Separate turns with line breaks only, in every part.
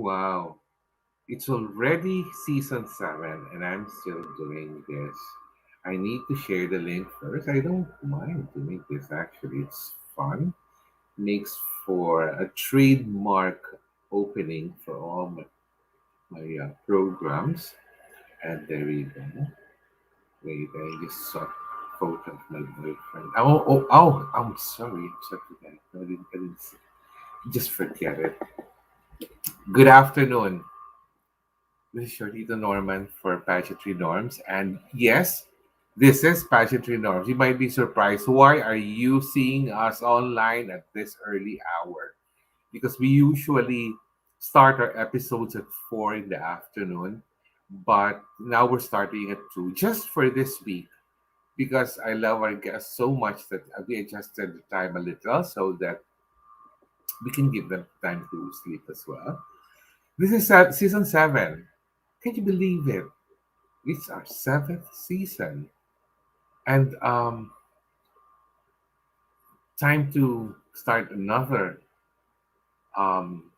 Wow. It's already season 7 and I'm still doing this. I need to share the link first. I don't mind doing this actually. It's fun. Makes for a trademark opening for all my programs. And there we go. Wait, I just saw a photo of my boyfriend. I'm sorry. I'm sorry for that. No, I didn't see. Just forget it. Good afternoon. This is Shortito Norman for Pageantry Norms. And yes, this is Pageantry Norms. You might be surprised. Why are you seeing us online at this early hour? Because we usually start our episodes at 4 in the afternoon, but now we're starting at 2 just for this week because I love our guests so much that we adjusted the time a little so that we can give them time to sleep as well. This is season 7. Can you believe it? It's our 7th season. And time to start another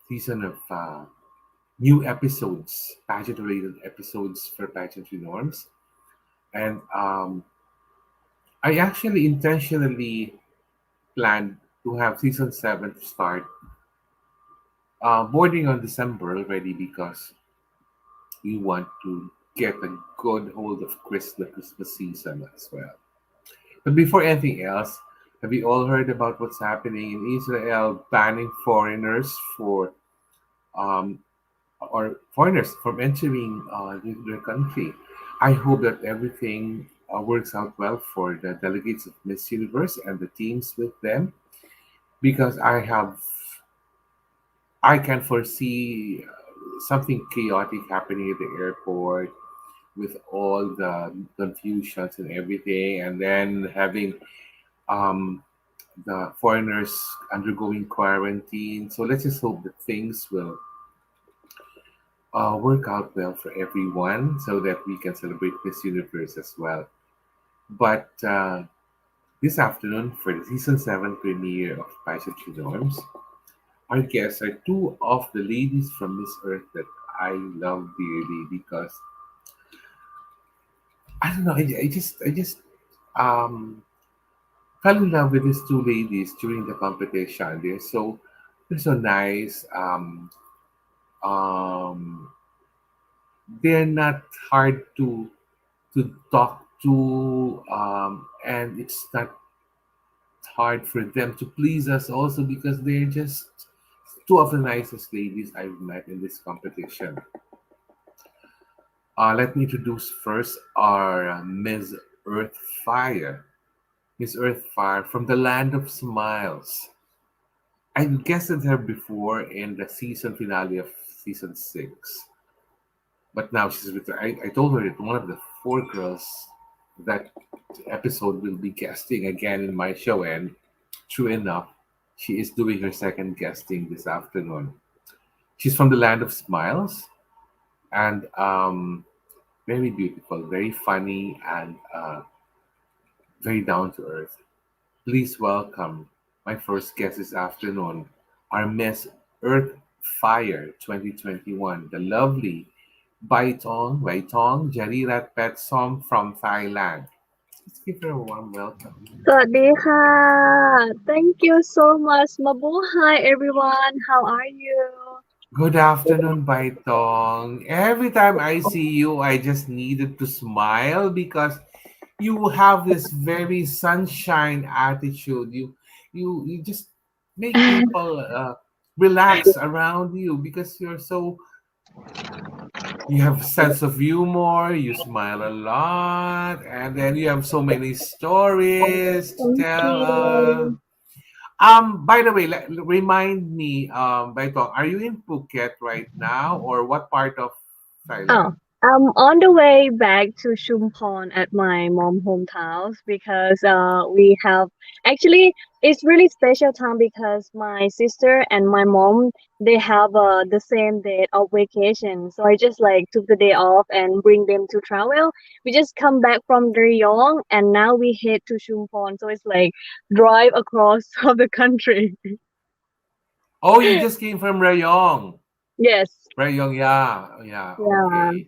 season of new episodes, pageant related episodes for Pageantry Norms. And I actually intentionally planned to have season 7 to start boarding on December already because we want to get a good hold of the Christmas season as well. But before anything else, have you all heard about what's happening in Israel banning foreigners for um, or foreigners from entering their country? I hope that everything works out well for the delegates of Miss Universe and the teams with them because I can foresee something chaotic happening at the airport with all the confusions and everything, and then having um, the foreigners undergoing quarantine. So let's just hope that things will work out well for everyone so that we can celebrate Miss Universe as well. But this afternoon, for the season 7 premiere of Pageantry Norms, our guests are two of the ladies from Miss Earth that I love dearly because I don't know, I just um, fell in love with these two ladies during the competition. They're so nice. Um, they're not hard to talk to, and it's not hard for them to please us also because they're just two of the nicest ladies I've met in this competition. Let me introduce first our Ms. Earthfire. Miss Earthfire from the Land of Smiles. I guested her before in the season finale of season 6, but now she's returned. I told her that one of the 4 girls that episode will be guesting again in my show, and true enough, she is doing her second guesting this afternoon. She's from the Land of Smiles and very beautiful, very funny, and very down to earth. Please welcome my first guest this afternoon, our Miss Earth Fire 2021, the lovely Baitong Jareerat Petsom from Thailand. Let's give her a warm welcome.
สวัสดีค่ะ Thank you so much. Mabuhay, everyone. How are you?
Good afternoon, Baitong. Every time I see you, I just needed to smile because you have this very sunshine attitude. You just make people relax around you because you have sense of humor, you smile a lot, and then you have so many stories to
Thank
tell us.
you.
By the way, remind me, Baitong, are you in Phuket right now, or what part of
Oh,
Thailand?
I'm on the way back to Shumpon at my mom hometown because we have actually it's really special time because my sister and my mom they have the same date of vacation. So I just like took the day off and bring them to travel. We just come back from Rayong and now we head to Shumpon. So it's like drive across of the country.
Oh, you just came from Rayong.
Yes.
Right, young, yeah, yeah,
Yeah.
okay.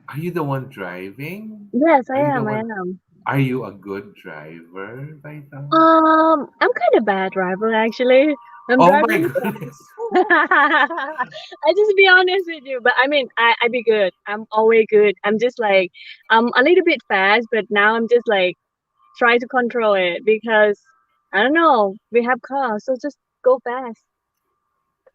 Are you the one driving?
Yes, I
Are you the
am. I
one?
am.
Are you a good driver, Baitong?
I'm kind of bad driver actually. I'm
Oh my
driving.
goodness.
I just be honest with you, but I mean, I be good. I'm always good. I'm just like, I'm a little bit fast, but now I'm just like try to control it because I don't know. We have cars, so just go fast.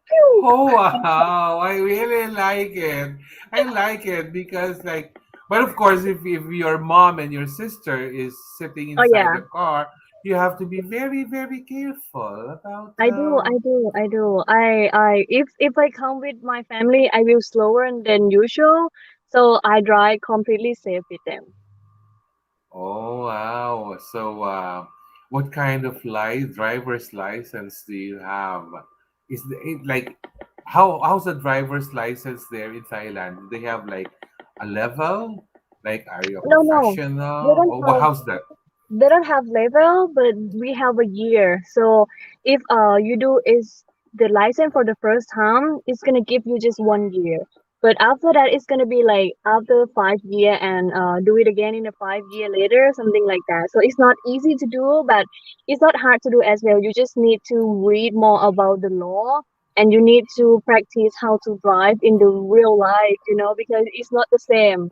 Phew.
Oh wow, I really like it. I like it because like, but of course if your mom and your sister is sitting
Oh
inside
yeah,
the car, you have to be very very careful about
I do. I do. I do. If I come with my family, I will slower than usual. So I drive completely safe with them.
oh wow. So what kind of driver's license do you have? Is it like how's the driver's license there in Thailand? Do they have like a level? Like are you a
No, no, they
professional?
don't
Or
have
how's that?
they don't have level, but we have a year. So if you do is the license for the first time, it's gonna give you just 1 year. But after that, it's gonna be like after 5 year and do it again in a 5 year later, something like that. So it's not easy to do, but it's not hard to do as well. You just need to read more about the law and you need to practice how to drive in the real life, because it's not the same.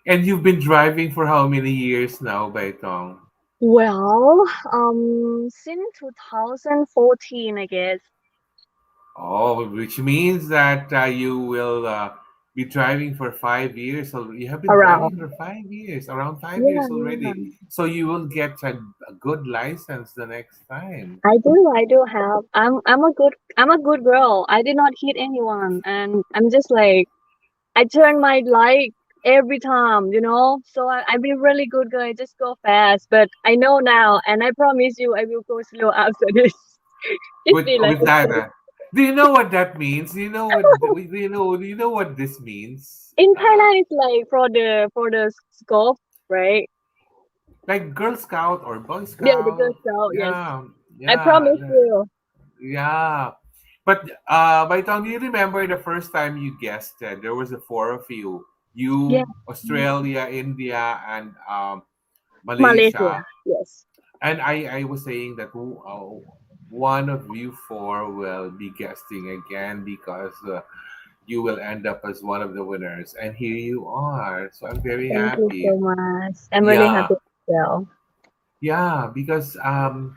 And you've been driving for how many years now, Baitong?
Well, since 2014, I guess.
Oh, which means that you will be driving for 5 years. So you have been driving
Around.
for 5 years, around five
Yeah,
years
yeah.
already. So you will get a good license the next time.
I do have. I'm a good girl. I did not hit anyone, and I'm just like I turn my light every time. So I be really good girl. I just go fast, but I know now, and I promise you, I will go slow after this. Just be like,
With that, do you know what that means? Do you know what this means?
in Thailand, it's like for the scope, right?
Like Girl Scout or Boy
Yeah, the Girl
Scout.
Scout. Yes,
Yeah,
I promise
yeah.
you.
Yeah. But by the time you remember the first time you guested, there was the four of you.
Yeah,
You, Australia, India, and
Malaysia.
Malaysia.
Yes.
And I was saying that one of you four will be guesting again because you will end up as one of the winners. And here you are. So I'm very
Thank you
happy.
so much. I'm really
Yeah.
happy as well.
Yeah, because I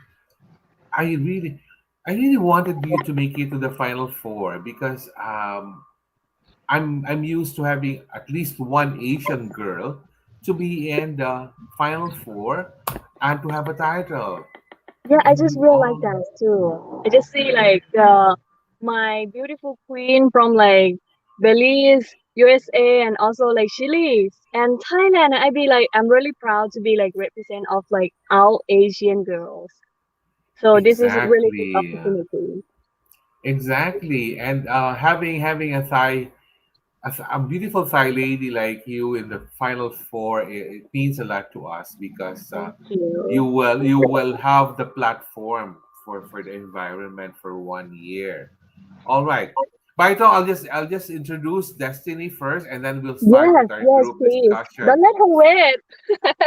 really I really wanted you to make it to the final four because I'm used to having at least one Asian girl to be in the final four and to have a title.
Yeah, I
And
just
you
really like
all
that too. I just see like my beautiful queen from like Belize, USA, and also like Chile and Thailand. I be like, I'm really proud to be like represent of like all Asian girls. So this is a really good
exactly,
opportunity.
exactly, and having a beautiful Thai lady like you in the final four, it means a lot to us because
Thank
you
you.
will have the platform for the environment for 1 year. All right. Baito, I'll just introduce Destiny first and then we'll start
Yes,
with our
yes,
group
please.
discussion.
Don't let her wait.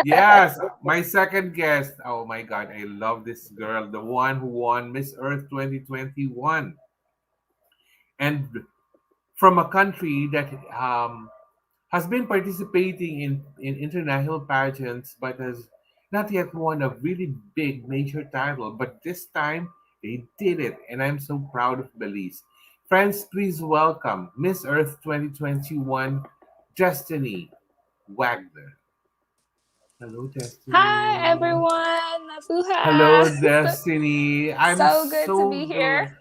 Yes, my second guest. Oh my god, I love this girl, the one who won Miss Earth 2021. And from a country that has been participating in international pageants but has not yet won a really big major title. But this time they did it, and I'm so proud of Belize. Friends, please welcome Miss Earth 2021, Destiny Wagner. Hello,
Hi
Destiny.
everyone,
Hello,
Mabuhay!
Destiny.
So good to be here.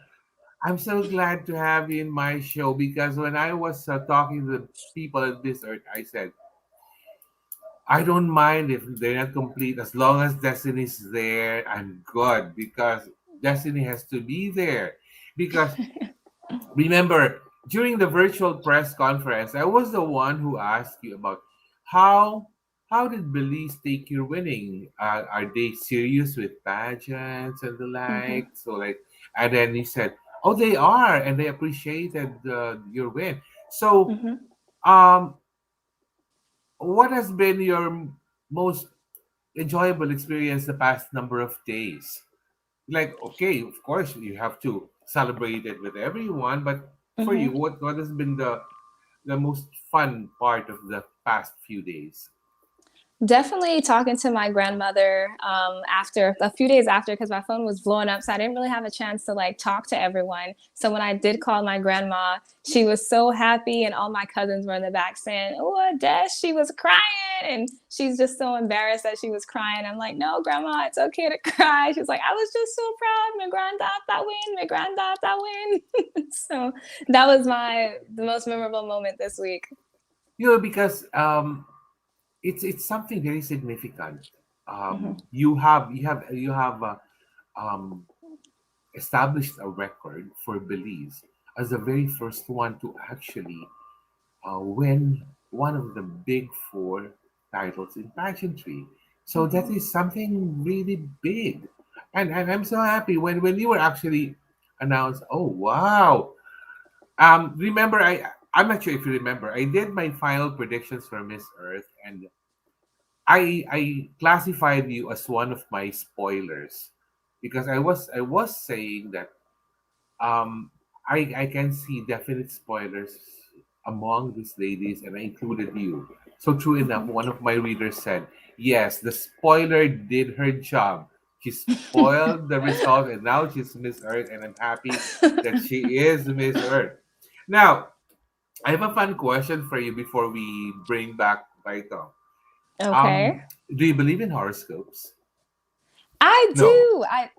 I'm so glad to have you in my show because when I was talking to the people at this earth, I said, I don't mind if they're not complete as long as Destiny's there. I'm good because Destiny has to be there. Because remember, during the virtual press conference, I was the one who asked you about how how did Belize take your winning? Are they serious with pageants and the
Mhm.
like? So like, and then you said, Oh, they are, and they appreciated your win. So,
Hmm.
um, what has been your most enjoyable experience the past number of days? Like, okay, of course, you have to celebrate it with everyone, but for
Hmm.
you, what has been the most fun part of the past few days?
Definitely talking to my grandmother after a few days after, because my phone was blowing up, so I didn't really have a chance to like talk to everyone. So when I did call my grandma, she was so happy, and all my cousins were in the back saying, "Oh, Des, she was crying," and she's just so embarrassed that she was crying. I'm like, "No, grandma, it's okay to cry." She's like, "I was just so proud, my granddad that win, my granddad that win." So that was the most memorable moment this week.
Because it's something very significant.
Hmm.
You have um, established a record for Belize as the very first one to actually win one of the big four titles in pageantry. So that
Hmm.
is something really big, and I'm so happy when you were actually announced. Oh wow! Remember I'm not sure if you remember. I did my final predictions for Miss Earth, and I classified you as one of my spoilers because I was saying that I can see definite spoilers among these ladies, and I included you. So true enough, one of my readers said, "Yes, the spoiler did her job. She spoiled the result, and now she's Miss Earth, and I'm happy that she is Miss Earth." Now, I have a fun question for you before we bring back Baitong.
Okay.
Um, do you believe in horoscopes?
I
No,
do. I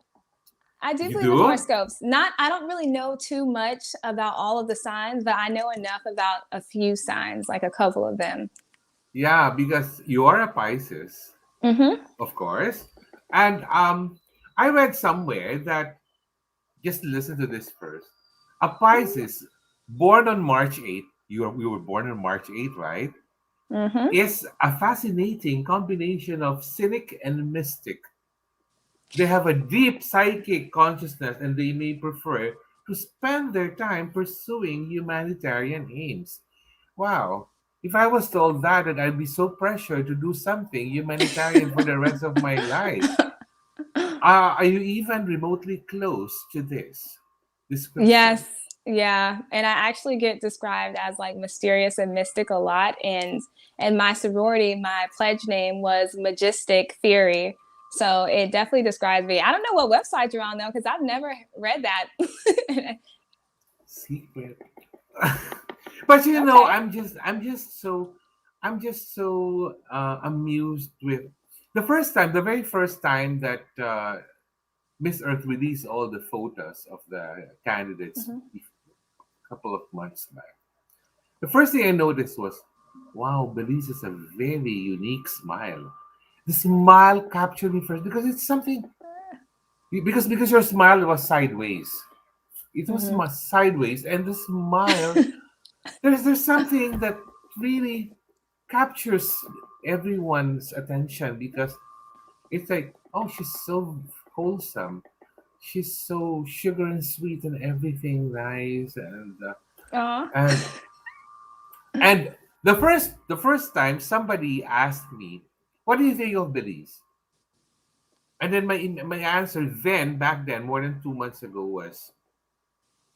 do
you
believe in
do?
horoscopes. Not I don't really know too much about all of the signs, but I know enough about a few signs, like a couple of them.
Yeah, because you are a Pisces,
Mhm.
of course. And I read somewhere that just listen to this first. A Pisces born on March 8th, you were born on March 8th, right?
Mhm.
Is a fascinating combination of cynic and mystic. They have a deep psychic consciousness and they may prefer to spend their time pursuing humanitarian aims. Wow. If I was told that, then I'd be so pressured to do something humanitarian for the rest of my life. Are you even remotely close to this description?
Yes. Yeah, and I actually get described as like mysterious and mystic a lot, and my sorority, my pledge name was Majestic Theory. So it definitely describes me. I don't know what website you're on though, because I've never read that.
Secret. But
Okay.
I'm just so amused with the very first time that Miss Earth released all the photos of the candidates
Mhm.
a couple of months back. The first thing I noticed was, wow, Belize has a very unique smile. The smile captured me first because it's something because your smile was sideways. It was
Mhm.
sideways, and the smile there's something that really captures everyone's attention because it's like, oh, she's so wholesome. She's so sugar and sweet and everything nice
Aw.
and and the first time somebody asked me, "What do you think of Belize?" And then my answer then back then more than 2 months ago was,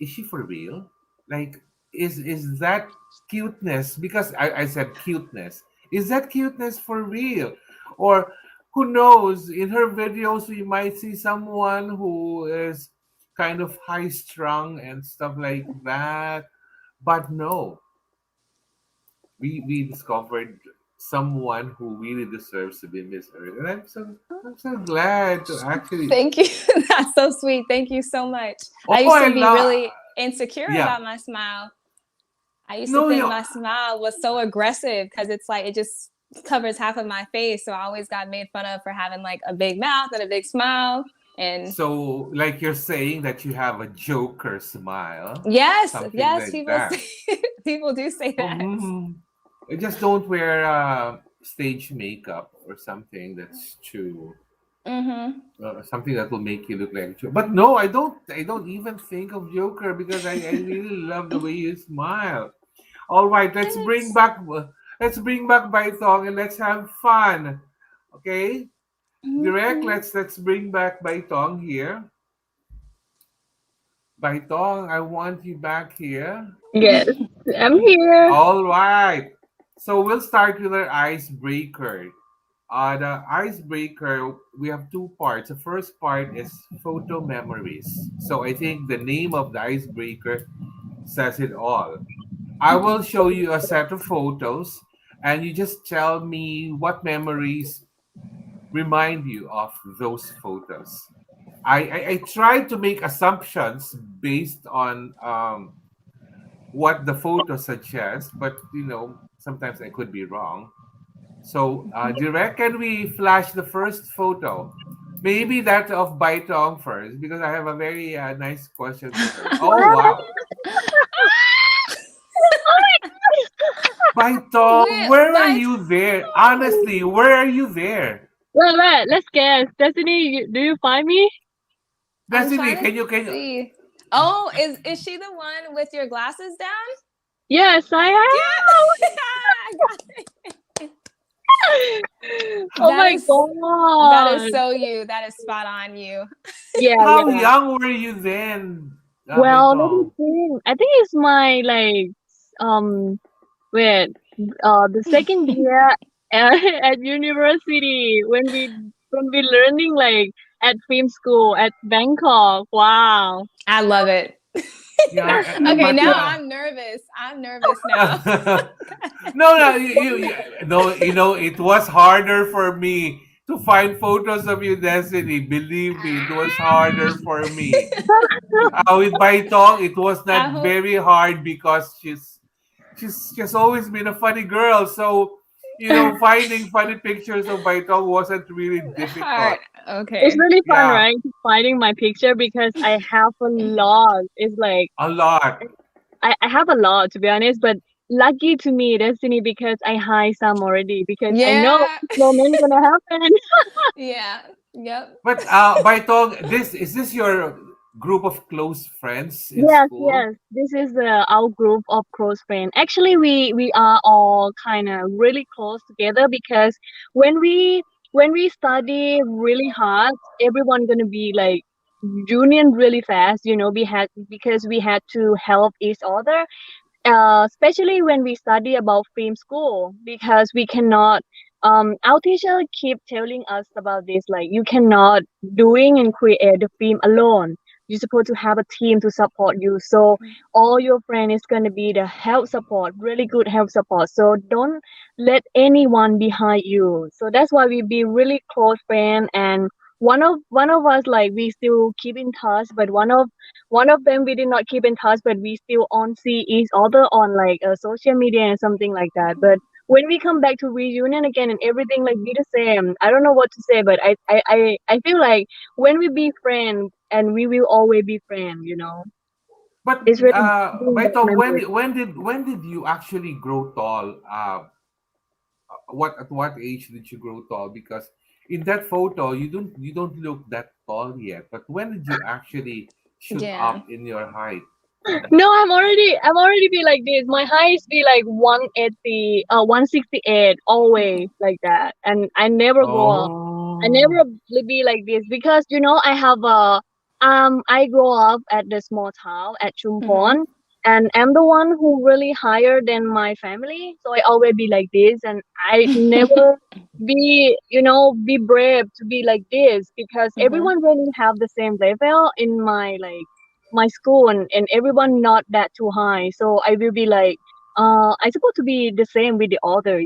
"Is she for real? Like, is that cuteness?" Because I said cuteness. Is that cuteness for real? Or who knows? In her videos, we might see someone who is kind of high strung and stuff like that. But no, we discovered someone who really deserves to be Miss Earth, and I'm so glad to actually.
Thank you. That's so sweet. Thank you so much.
Oh,
I used
I
to be
love.
really insecure
Yeah.
about my smile. I used to
No,
think
you.
my smile was so aggressive because it's like it just covers half of my face. So I always got made fun of for having like a big mouth and a big smile. And
So, like you're saying that you have a Joker smile,
yes,
something
yes,
like
people
that.
say, people do say
Oh,
that.
just don't wear stage makeup or something. That's true.
Mm-hmm.
Something that will make you look like a Joker. But no, I don't. I don't even think of Joker because I really love the way you smile. All right,
Thanks.
let's bring back Baitong and let's have fun. Okay, direct.
Mm-hmm.
Let's bring back Baitong here. Baitong, I want you back here.
Yes, I'm here.
All right. So we'll start with our icebreaker. The icebreaker, we have two parts. The first part is photo memories. So I think the name of the icebreaker says it all. I will show you a set of photos, and you just tell me what memories remind you of those photos. I try to make assumptions based on what the photo suggests, but sometimes I could be wrong. So, Direct, can we flash the first photo? Maybe that of Baitong first, because I have a very nice question for her. Oh,
Wow.
wow.
Oh
Baitong,
Wait,
where are
but
you there? Honestly, where are you there?
wait, let's guess. Destiny, do you find me?
I'm
Destiny,
trying to
can you?
see. Oh, is she the one with your glasses down?
Yes, I
Yeah.
am.
I got it.
Oh
That
my
is that is
god.
so you. That is spot on you.
Yeah,
How
yeah.
young were you then,
Well, let me
Baitong?
think. I think it's my like um wait the second year at university when we learning like at film school at Bangkok. Wow.
I love it.
Yeah,
Okay,
but
now I'm nervous. I'm nervous now.
no, no, it was harder for me to find photos of you, Destiny. Believe me, it was harder for me. With Baitong, it was
I
not
hope
very hard because she's always been a funny girl. So, finding funny pictures of Baitong wasn't really difficult.
heart.
It's
Okay.
really fun,
Yeah,
right? Finding my picture because I have a lot. It's like
a lot.
I have a lot to be honest, but lucky to me, Destiny, because I hide some already because I know
Yeah.
this moment gonna happen.
Yeah. Yep.
But Baitong, this is this your group of close friends in
Yes,
school?
yes. This is our group of close friends. Actually, we are all kind of really close together because when we when we study really hard, everyone gonna be like union really fast. We had because we had to help each other, especially when we study about film school because we cannot our teacher keep telling us about this like you cannot doing and create the film alone. You're supposed to have a team to support you, so all your friend is going to be the help support, really good help support, so don't let anyone behind you. So that's why we be really close friend. And one of us like we still keep in touch, but one of them we did not keep in touch, but we still on see each other on like social media and something like that. But when we come back to reunion again and everything like be the same, I don't know what to say, but I feel like when we be friends and we will always be friends.
But
It's really bring back
Baitong,
memories.
when did you actually grow tall? At what age did you grow tall? Because in that photo, you don't look that tall yet. But when did you actually shoot
Yeah.
up in your height?
No, I'm already be like this. My height is be like 180, 168, always like that, and I never go up. I
Oh.
never be like this because I have a I grow up at the small town at
Mm-hmm.
Chumpon, and I'm the one who really higher than my family, so I always be like this, and I never be brave to be like this because
Mm-hmm.
everyone really have the same level in my like my school, and everyone not that too high, so I will be like I supposed to be the same with the other.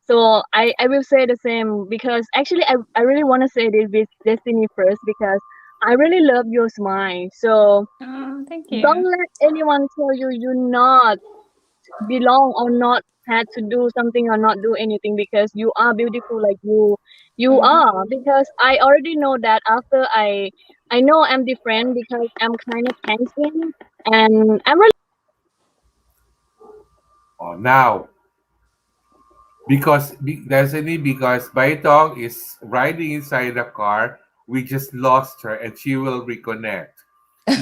So I will say the same because actually I really want to say this with Destiny first because I really love your smile. So
Oh, thank
don't
you.
let anyone tell you you not belong or not had to do something or not do anything because you are beautiful like you
Mm-hmm.
are. Because I already know that after I know I'm different because I'm kind of handsome and I'm really
Oh, now Destiny, because Baitong is riding inside the car. We just lost her, and she will reconnect.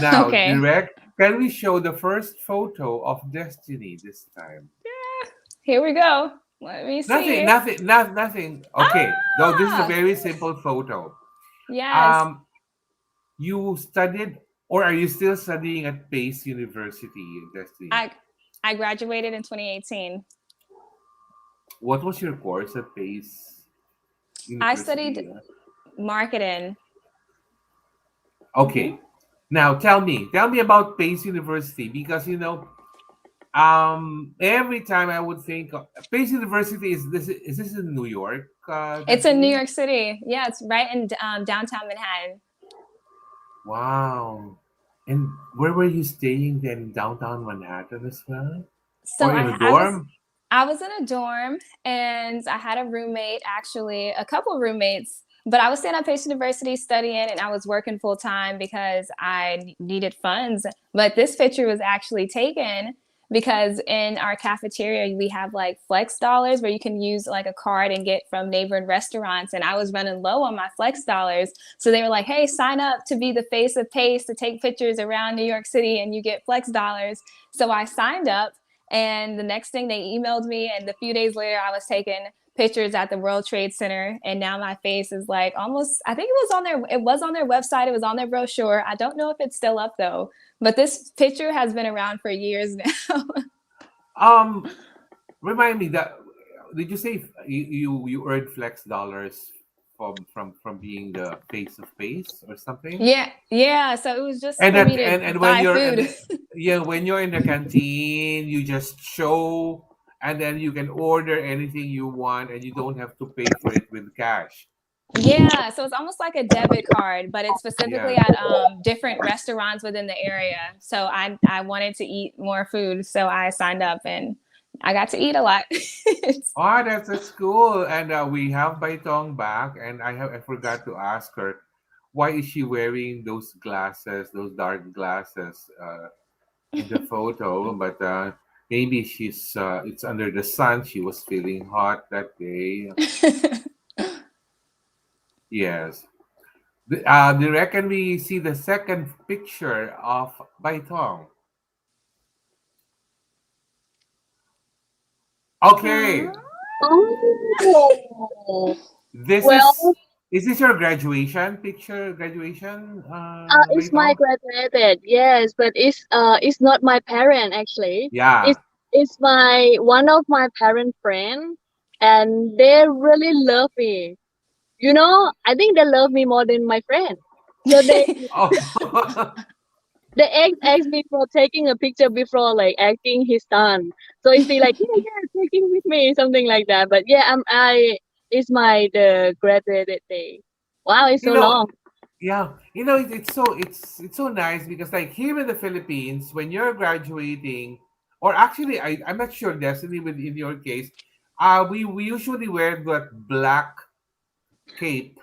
Now,
Okay.
direct. Can we show the first photo of Destiny this time?
Here we go. Let me
Nothing,
see.
nothing, nothing. Okay, though this is a
Ah,
very simple photo.
yes.
Um, you studied, or are you still studying at Pace University, Destiny?
I I graduated in 2018.
What was your course at Pace
I studied
University?
marketing.
Okay,
Hmm.
now tell me about Pace University, because every time I would think Pace University, is this in New York,
It's in New
Destiny?
York City. Yeah, it's right in downtown Manhattan.
Wow. And where were you staying then? Downtown Manhattan as well?
So
Or in a dorm?
I was in a dorm and I had a roommate, actually, a couple roommates, but I was staying at Pace University studying and I was working full time because I needed funds. But this picture was actually taken because in our cafeteria, we have like flex dollars where you can use like a card and get from neighboring restaurants. And I was running low on my flex dollars. So they were like, hey, sign up to be the face of Pace to take pictures around New York City and you get flex dollars. So I signed up and the next thing they emailed me, and a few days later, I was taking pictures at the World Trade Center, and now my face is like almost. I think it was on their website. It was on their brochure. I don't know if it's still up though, but this picture has been around for years now.
Um, Remind me that, did you say you earned flex dollars from being the face of Pace or something?
Yeah, yeah. So it was just
And
for
that
me to
and when
buy
you're
food.
yeah, when you're in the canteen, you just show, and then you can order anything you want, and you don't have to pay for it with cash.
Yeah, so it's almost like a debit card, but it's
Yeah.
specifically at different restaurants within the area. So I wanted to eat more food, so I signed up and I got to eat a lot.
Oh, that's cool. And we have Baitong back, and I forgot to ask her, why is she wearing those glasses, those dark glasses, in the photo? But maybe she's it's under the sun. She was feeling hot that day. Yes. Direct, can we see the second picture of Baitong? Okay,
Oh,
this
well,
is this your graduation picture? Graduation,
it's my
Baitong?
graduated, yes, but it's not my parent actually.
Yeah.
It's my one of my parent friend, and they really love me. You know, I think they love me more than my friend. So
Oh,
asked me for taking a picture before like acting his son. So it's be like, yeah, yeah, taking with me, something like that. But yeah, I it's my the graduated day. Wow, it's
you
so
know,
long.
yeah, it's so nice, because like here in the Philippines, when you're graduating, or actually, I'm not sure, Destiny, with in your case, we usually wear that black cape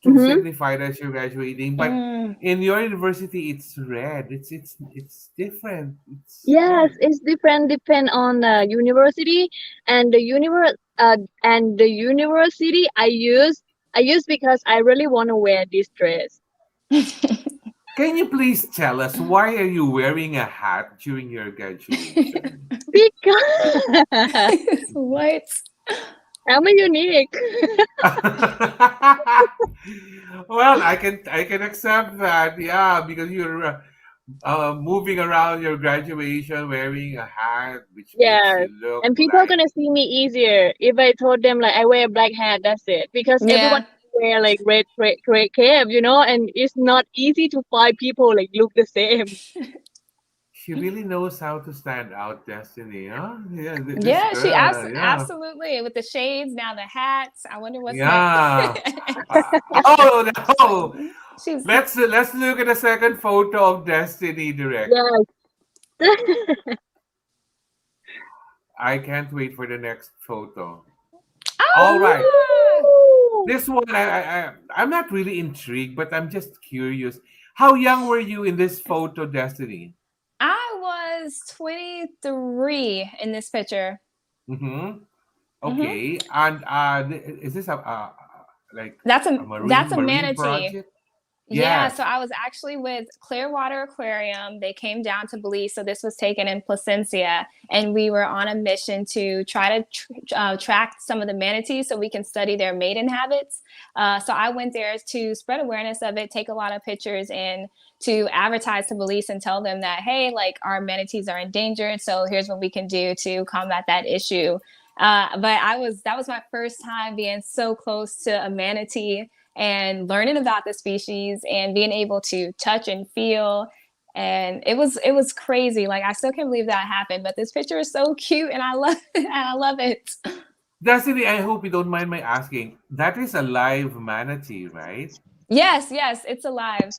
to
Mm-hmm.
signify that you're graduating. But
Mm.
in your university, it's red. It's different. It's
Yes,
red.
it's different depend on the university and the university I use because I really want to wear this dress.
Can you please tell us, why are you wearing a hat during your graduation?
Because
What?
I'm a unique.
Well, I can accept that. Yeah, because you're moving around your graduation wearing a hat, which makes
Yes.
you look
And people are
like,
gonna see me easier if I told them like I wear a black hat, that's it. Because everyone
Yeah.
wear like red gray cape, you know, and it's not easy to find people like look the same.
she really knows how to stand out, Destiny. Huh? Yeah, this
Yeah,
girl. Yeah,
absolutely with the shades, now the hats. I wonder what's next.
yeah. Oh no!
She's
Let's look at the second photo of Destiny, direct.
Yes.
I can't wait for the next photo. All right.
ah,
Ooh.
This one, I'm not really intrigued, but I'm just curious. How young were you in this photo, Destiny?
I was 23 in this picture.
Mm-hmm.
Hmm.
Okay, and is this a like
That's a
a
that's a
marine
manatee.
project?
Yeah,
Yes.
so I was actually with Clearwater Aquarium. They came down to Belize, so this was taken in Placencia, and we were on a mission to try to track some of the manatees so we can study their mating habits. So I went there to spread awareness of it, take a lot of pictures, and to advertise to Belize and tell them that hey, like our manatees are endangered, so here's what we can do to combat that issue. But that was my first time being so close to a manatee and learning about the species and being able to touch and feel, and it was crazy. Like I still can't believe that happened, but this picture is so cute and I love it, and I love it.
Destiny, I hope you don't mind my asking. That is a live manatee, right?
Yes, yes, it's alive.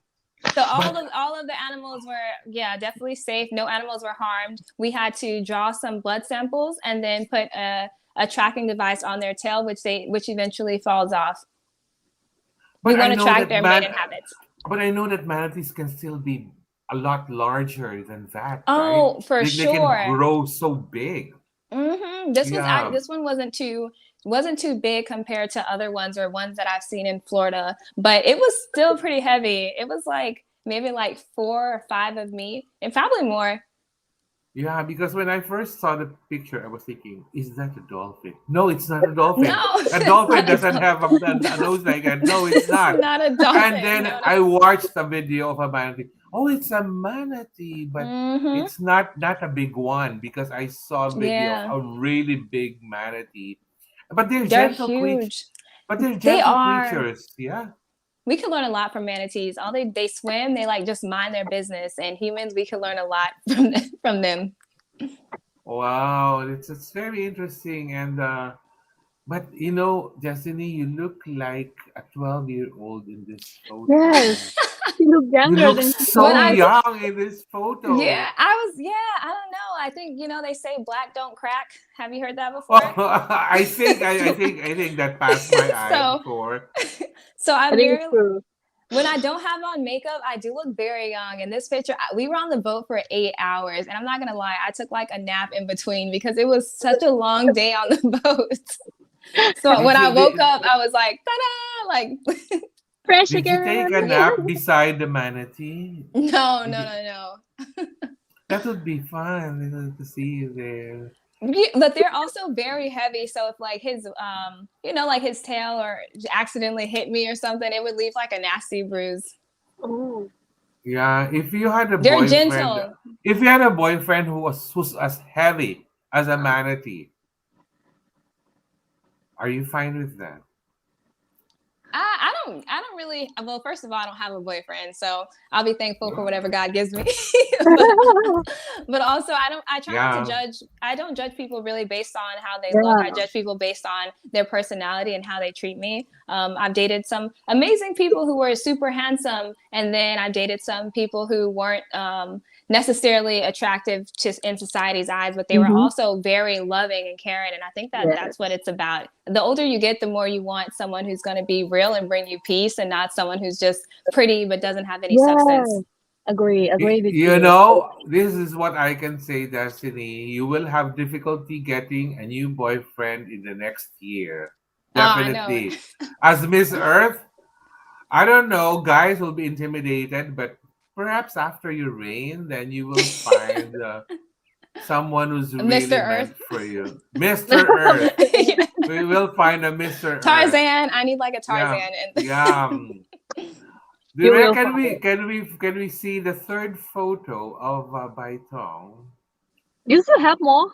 So
But
all of the animals were, yeah, definitely safe. No animals were harmed. We had to draw some blood samples and then put a tracking device on their tail, which eventually falls off. We
but I
want to
know
track
that
their mating habits.
but I know that manatees can still be a lot larger than that, right?
Oh, for
They can
sure.
grow so big. Yeah.
This one wasn't too big compared to other ones or ones that I've seen in Florida, but it was still pretty heavy. It was like maybe like 4 or 5 of me, and probably more.
Yeah, because when I first saw the picture, I was thinking, is that a dolphin? No, it's not a dolphin.
No,
A
it's
dolphin
not a
doesn't
dolphin.
have a nose like that. No, it's
It's
not.
not a
And
dolphin.
then
No, no.
I watched a video of a manatee. Oh, it's a manatee, but
Mm-hmm.
it's not a big one because I saw a video
Yeah,
of a really big manatee. But they're
they're
gentle creatures.
huge.
But they're
They
gentle
are.
creatures. Yeah.
We can learn a lot from manatees. All they swim. They like just mind their business, and humans we can learn a lot from them.
Wow, it's very interesting. And but you know, Destiny, you look like a 12-year-old in this photo.
Yes, you look
You
younger
look
than
When
so
I
before.
young in this
Yeah,
photo.
I don't know. I think, they say black don't crack. Have you heard that
Oh,
before? so,
I think that passed my eye
so,
before.
so
I
I'm
think it's
very,
true.
when I don't have on makeup, I do look very young. In this picture, we were on the boat for 8 hours. And I'm not going to lie, I took like a nap in between because it was such a long day on the boat. So
Did
when I
you
woke
did,
up, I was like, ta-da! Like,
Fresh
did you take
again.
a
yeah.
nap beside the manatee?
No, no,
Did you,
no, no.
that would be fun to see you there.
Yeah, but they're also very heavy. So if like his, like his tail or accidentally hit me or something, it would leave like a nasty bruise.
Oh,
Yeah,
They're gentle.
if you had a boyfriend who's as heavy as a
Uh,
manatee, are you fine with that?
I don't really. Well, first of all, I don't have a boyfriend, so I'll be thankful for whatever God gives me. but but also, I try not to
Yeah.
judge. I don't judge people really based on how they look. I
yeah.
judge people based on their personality and how they treat me. I've dated some amazing people who were super handsome, and then I've dated some people who weren't necessarily attractive just in society's eyes, but they were
Mm-hmm.
also very loving and caring. And I think that
Yeah.
that's what it's about. The older you get, the more you want someone who's going to be real and bring you peace, and not someone who's just pretty but doesn't have any substance.
Yeah. Agree. Agree with
You
you.
know, this is what I can say, Destiny. You will have difficulty getting a new boyfriend in the next year.
Oh, I know.
Definitely. As Miss Earth, I don't know, guys will be intimidated, but perhaps after your reign, then you will find someone who's
Mr.
really
Earth.
meant for you. Mr. Earth.
Yeah.
We will find a Mr. Earth.
Tarzan. I need like a
Yeah.
Tarzan.
Yeah.
You will
Can
find it.
can we see the third photo of Baitong?
You still have more?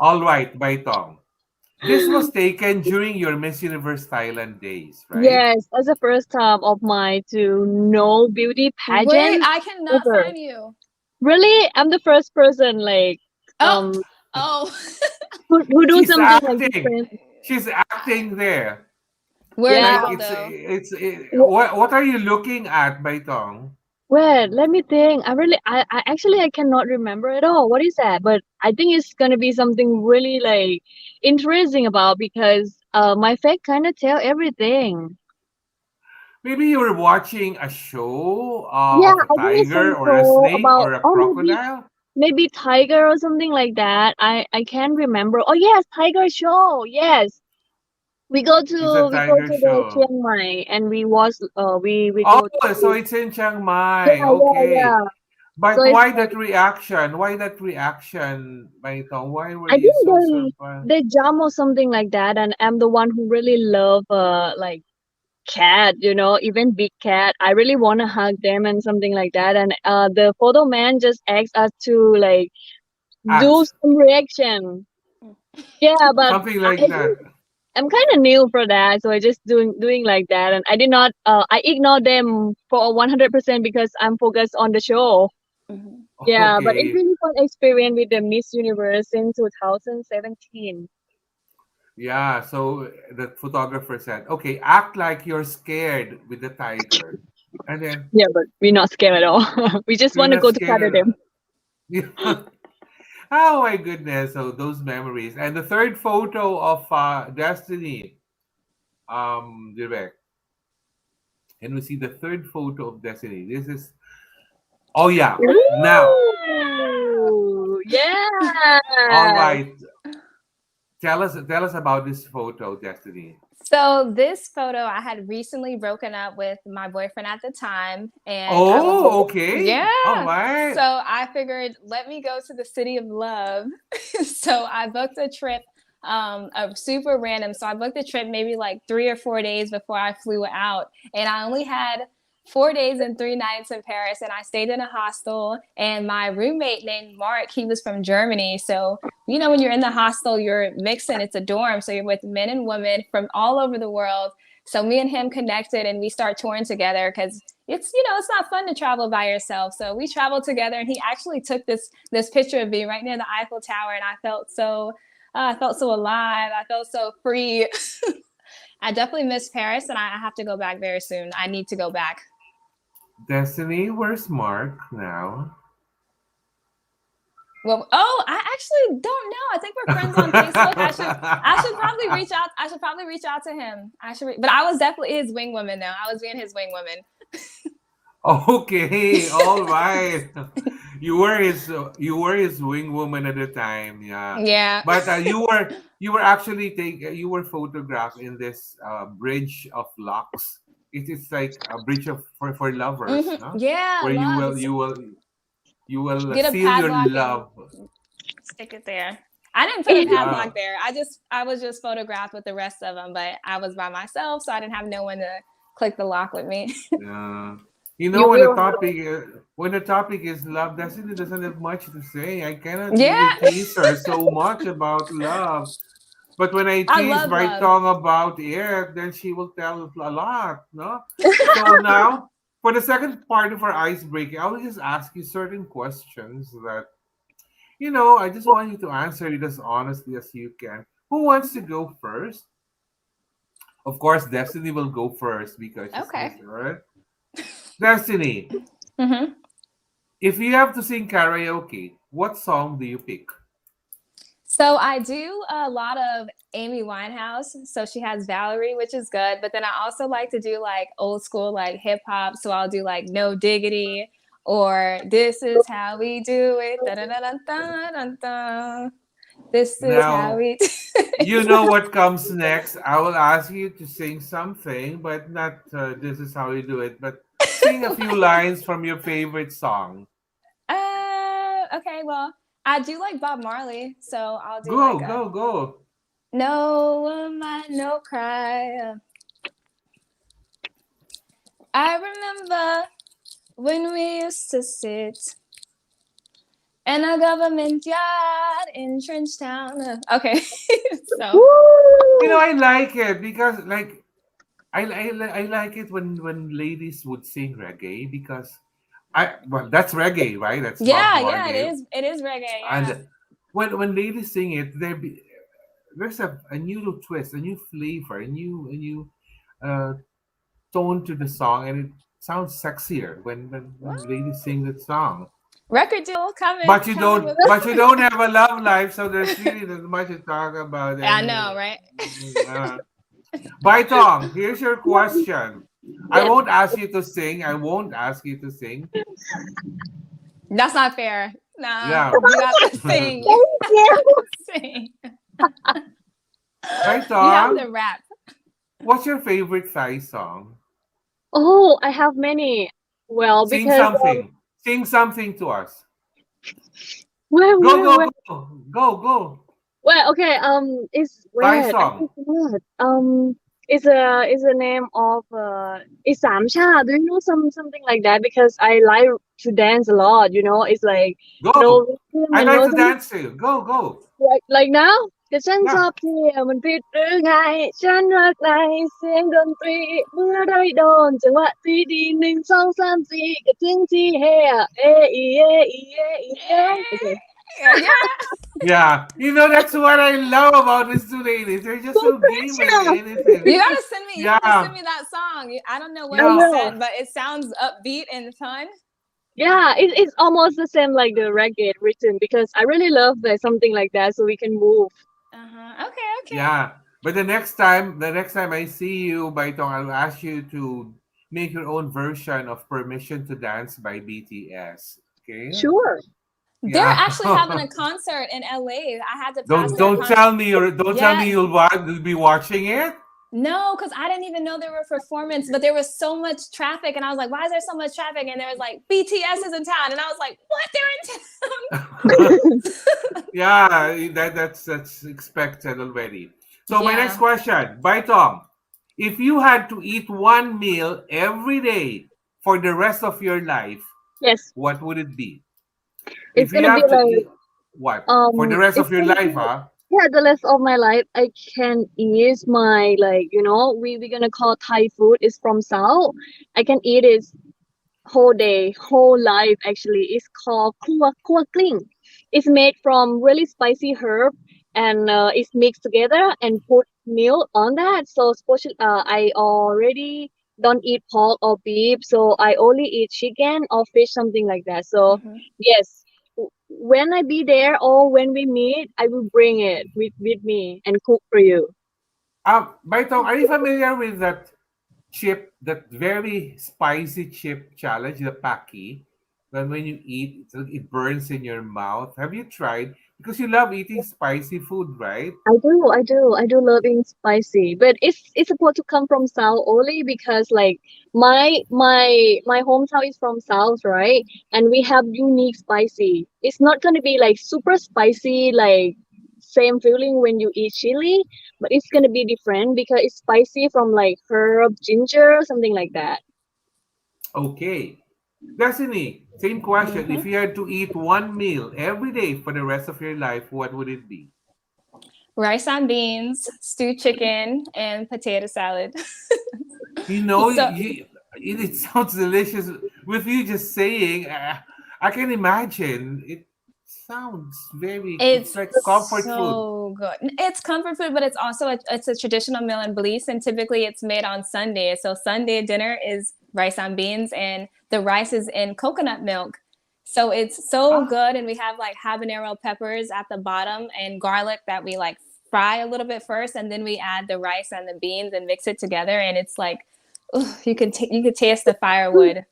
All right, Baitong. This was taken during your Miss Universe Thailand days, right?
Yes, as the first time of my to know beauty
Wait,
pageant
I cannot
ever.
find you.
Really, I'm the first person like
Oh,
um
oh.
who do
She's
something like
acting.
different.
She's acting there.
Where is
Yeah.
Like
it though?
what are you looking at, Baitong?
Wait, let me think. I actually I cannot remember at all. What is that? But I think it's gonna be something really like interesting about because my face kind of tell everything.
Maybe you were watching a show
Yeah,
of a
I think it's some
tiger or a
show
snake
about
or a
oh maybe
crocodile.
maybe Tiger or something like that. I can't remember. Oh yes, Tiger show. Yes.
It's a
We go
tiger
to the
show.
Chiang Mai and we
Oh,
go
so
to
it's in Chiang
yeah
Mai.
yeah
Okay.
yeah. So
But
it's
why
like
that reaction? Why that reaction, Baitong? Why were
I
you
think
so surprised?
they jump or something like that, and I'm the one who really love like cat, even big cat. I really want to hug them and something like that. And the photo man just asks us to like do
Act.
some reaction. Yeah, but
Something
I
like that.
think I'm kind of new for that, so I just doing like that, and I did not. I ignore them for 100% because I'm focused on the show.
Mhm.
Yeah, but it's
Okay.
really fun experience with the Miss Universe in 2017.
Yeah, so the photographer said, okay, act like you're scared with the tiger. And then
Yeah, but we're not scared at all. We just
you're
want to
not
go to
scared
cuddle
at
them.
all. Oh my goodness. So those memories. And the third photo of Destiny, direct. And we see the third photo of Destiny. This is, oh yeah. Now,
Ooh,
all
yeah.
right. Tell us about this photo, Destiny.
So this photo, I had recently broken up with my boyfriend at the time, and I was
Oh, okay. All
yeah. So
right.
I figured, let me go to the city of love. So I booked a trip, super random. So I booked a trip maybe like 3 or 4 days before I flew out, and I only had 4 days and 3 nights in Paris, and I stayed in a hostel. And my roommate named Mark, he was from Germany, so when you're in the hostel, you're mixing, it's a dorm. So you're with men and women from all over the world. So me and him connected and we start touring together because it's not fun to travel by yourself. So we traveled together and he actually took this picture of me right near the Eiffel Tower. And I felt so alive. I felt so free. I definitely miss Paris and I have to go back very soon. I need to go back.
Destiny, where's Mark now?
Well, oh, I actually don't know. I think we're friends on Facebook. I should probably reach out. I should probably reach out to him. But I was definitely his wing woman though. I was being his wing woman.
Okay, all right. You were his wing woman at the time, yeah.
Yeah.
But you were actually you were photographed in this bridge of locks. It is like a bridge for lovers, no?
Yeah,
Where you
love.
will you will you will
Get a
seal your
padlock and
love.
stick it there. I didn't put a
Is
padlock
Yeah,
there. I was just photographed with the rest of them, but I was by myself, so I didn't have no one to click the lock with me.
yeah. You know
you
when the
will
topic is love, doesn't have much to say. I cannot
Yeah,
really tease her so much about love. But when I
I
tease
love
my
love.
tongue about it, then she will tell a lot, no? So now, for the second part of our icebreaker, I will just ask you certain questions that, I just want you to answer it as honestly as you can. Who wants to go first? Of course, Destiny will go first because she's
Okay.
Miss Earth. Destiny,
hmm
if you have to sing karaoke, what song do you pick?
So I do a lot of Amy Winehouse. So she has Valerie, which is good. But then I also like to do like old school, like hip hop. So I'll do like No Diggity or This Is How We Do It. Da-da-da-da-da-da-da. This is how
Now,
we do
you
it.
know what comes next. I will ask you to sing something, but not this is how you do it, but sing a few lines from your favorite song.
Okay, well, I do like Bob Marley, so I'll do
Go,
like
go, go.
No Woman, No Cry. I remember when we used to sit in a government yard in Trenchtown. Okay, so
woo.
I like it because like I like it when ladies would sing reggae because that's reggae, right? That's Bob
yeah, yeah, it
Marley.
is. It is reggae. Yeah.
And when ladies sing it, there's a new little twist, a new flavor, a new uh, tone to the song, and it sounds sexier when
What?
ladies sing that song.
Record deal coming,
But you
coming
don't,
with
but
us.
you don't have a love life, so there's really not much to talk about.
I know, right?
Uh, Baitong, here's your question. I
Yes.
won't ask you to sing. I won't ask you to sing.
That's not fair. Nah,
Yeah.
you have to sing. You
Thank you.
have to sing.
Right,
You have
Tom?
to rap.
What's your favorite Thai song?
Oh, I have many. Well,
Sing
because
something. Sing something to us.
where,
Go,
where,
go,
where?
go. Go, go.
Well, okay. It's
Thai
where I
song.
think where. Is a name of it's Samcha. Do you know something like that? Because I like to dance a lot. You know, it's like no
Go.
rhythm
I
and
like
no
to dance to you. Go, go.
like now ก็ฉันช
Yeah.
อบเที่ยวมันผิดหรือไงฉันรักในเสียงดนตรีเมื่อได้โดนจังหวะที่ดีหนึ่งสองสามสี่ก็ถึงที่เฮเออีเออีเออีเอ okay
Yeah, yeah.
Yeah. You know, that's what I love about these two ladies. They're just so game with
congratulations
anything.
You gotta send me. You have to
Yeah.
send me that song. I don't know what
I
you
Yeah.
will
said, but it sounds upbeat and fun.
yeah it's almost the same like the reggae written because I really love something like that so we can move
Okay. Okay.
Yeah. But the next time I see you, Baitong, I'll ask you to make your own version of Permission to Dance by BTS. Okay?
sure
They're
Yeah.
actually having a concert in LA. I had to pass
don't
their
don't
concert.
tell me
Yeah,
you'll be watching it.
no, because I didn't even know there were performance, but there was so much traffic, and I was like, "Why is there so much traffic?" And there was like, "BTS is in town," and I was like, "What?
Yeah, that's expected already.
They're
So
in
my next
town?" Yeah.
question, Baitong, if you had to eat one meal every day for the rest of your life,
yes
what would it be?
it's
If you
gonna be
have to
like
eat what for the rest of
it's
your
gonna
life,
be
huh?
yeah the rest of my life I can eat my like you know we're gonna call Thai food is from south I can eat it whole day whole life actually it's called kua kling it's made from really spicy herb and it's mixed together and put milk on that so especially I already don't eat pork or beef so I only eat chicken or fish something like that so
Mhm.
yes when I be there or when we meet I will bring it with me and cook for you
Baitong, are you familiar with that chip, that very spicy chip challenge, the paki? When you eat, it burns in your mouth. Have you tried? Because you love eating spicy food, right?
I do love eating spicy, but it's supposed to come from South only because like my hometown is from South, right? And we have unique spicy. It's not gonna be like super spicy, like same feeling when you eat chili, but it's gonna be different because it's spicy from like herb, ginger, something like that.
Okay. Destiny, same question. If
Mhm.
you had to eat one meal every day for the rest of your life, what would it be?
Rice and beans, stewed chicken, and potato salad.
You know,
So
it sounds delicious. With you just saying, I can imagine. It sounds it's
it's
like comfort food.
so good. It's comfort food, but it's also it's a traditional meal in Belize, and typically it's made on Sunday. So Sunday dinner is rice and beans, and the rice is in coconut milk. So it's so
Ah,
good, and we have like habanero peppers at the bottom and garlic that we like fry a little bit first, and then we add the rice and the beans and mix it together, and it's like, ooh, you could taste the firewood.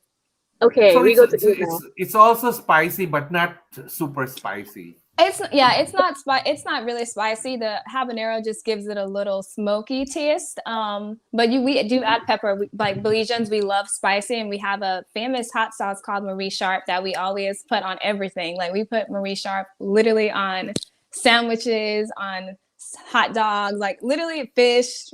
Okay,
so
we go to eat now.
it's also spicy, but not super spicy.
It's yeah, it's not really spicy. The habanero just gives it a little smoky taste. But we do add pepper. Like Belizeans, we love spicy, and we have a famous hot sauce called Marie Sharp that we always put on everything. Like we put Marie Sharp literally on sandwiches, on hot dogs, like literally fish,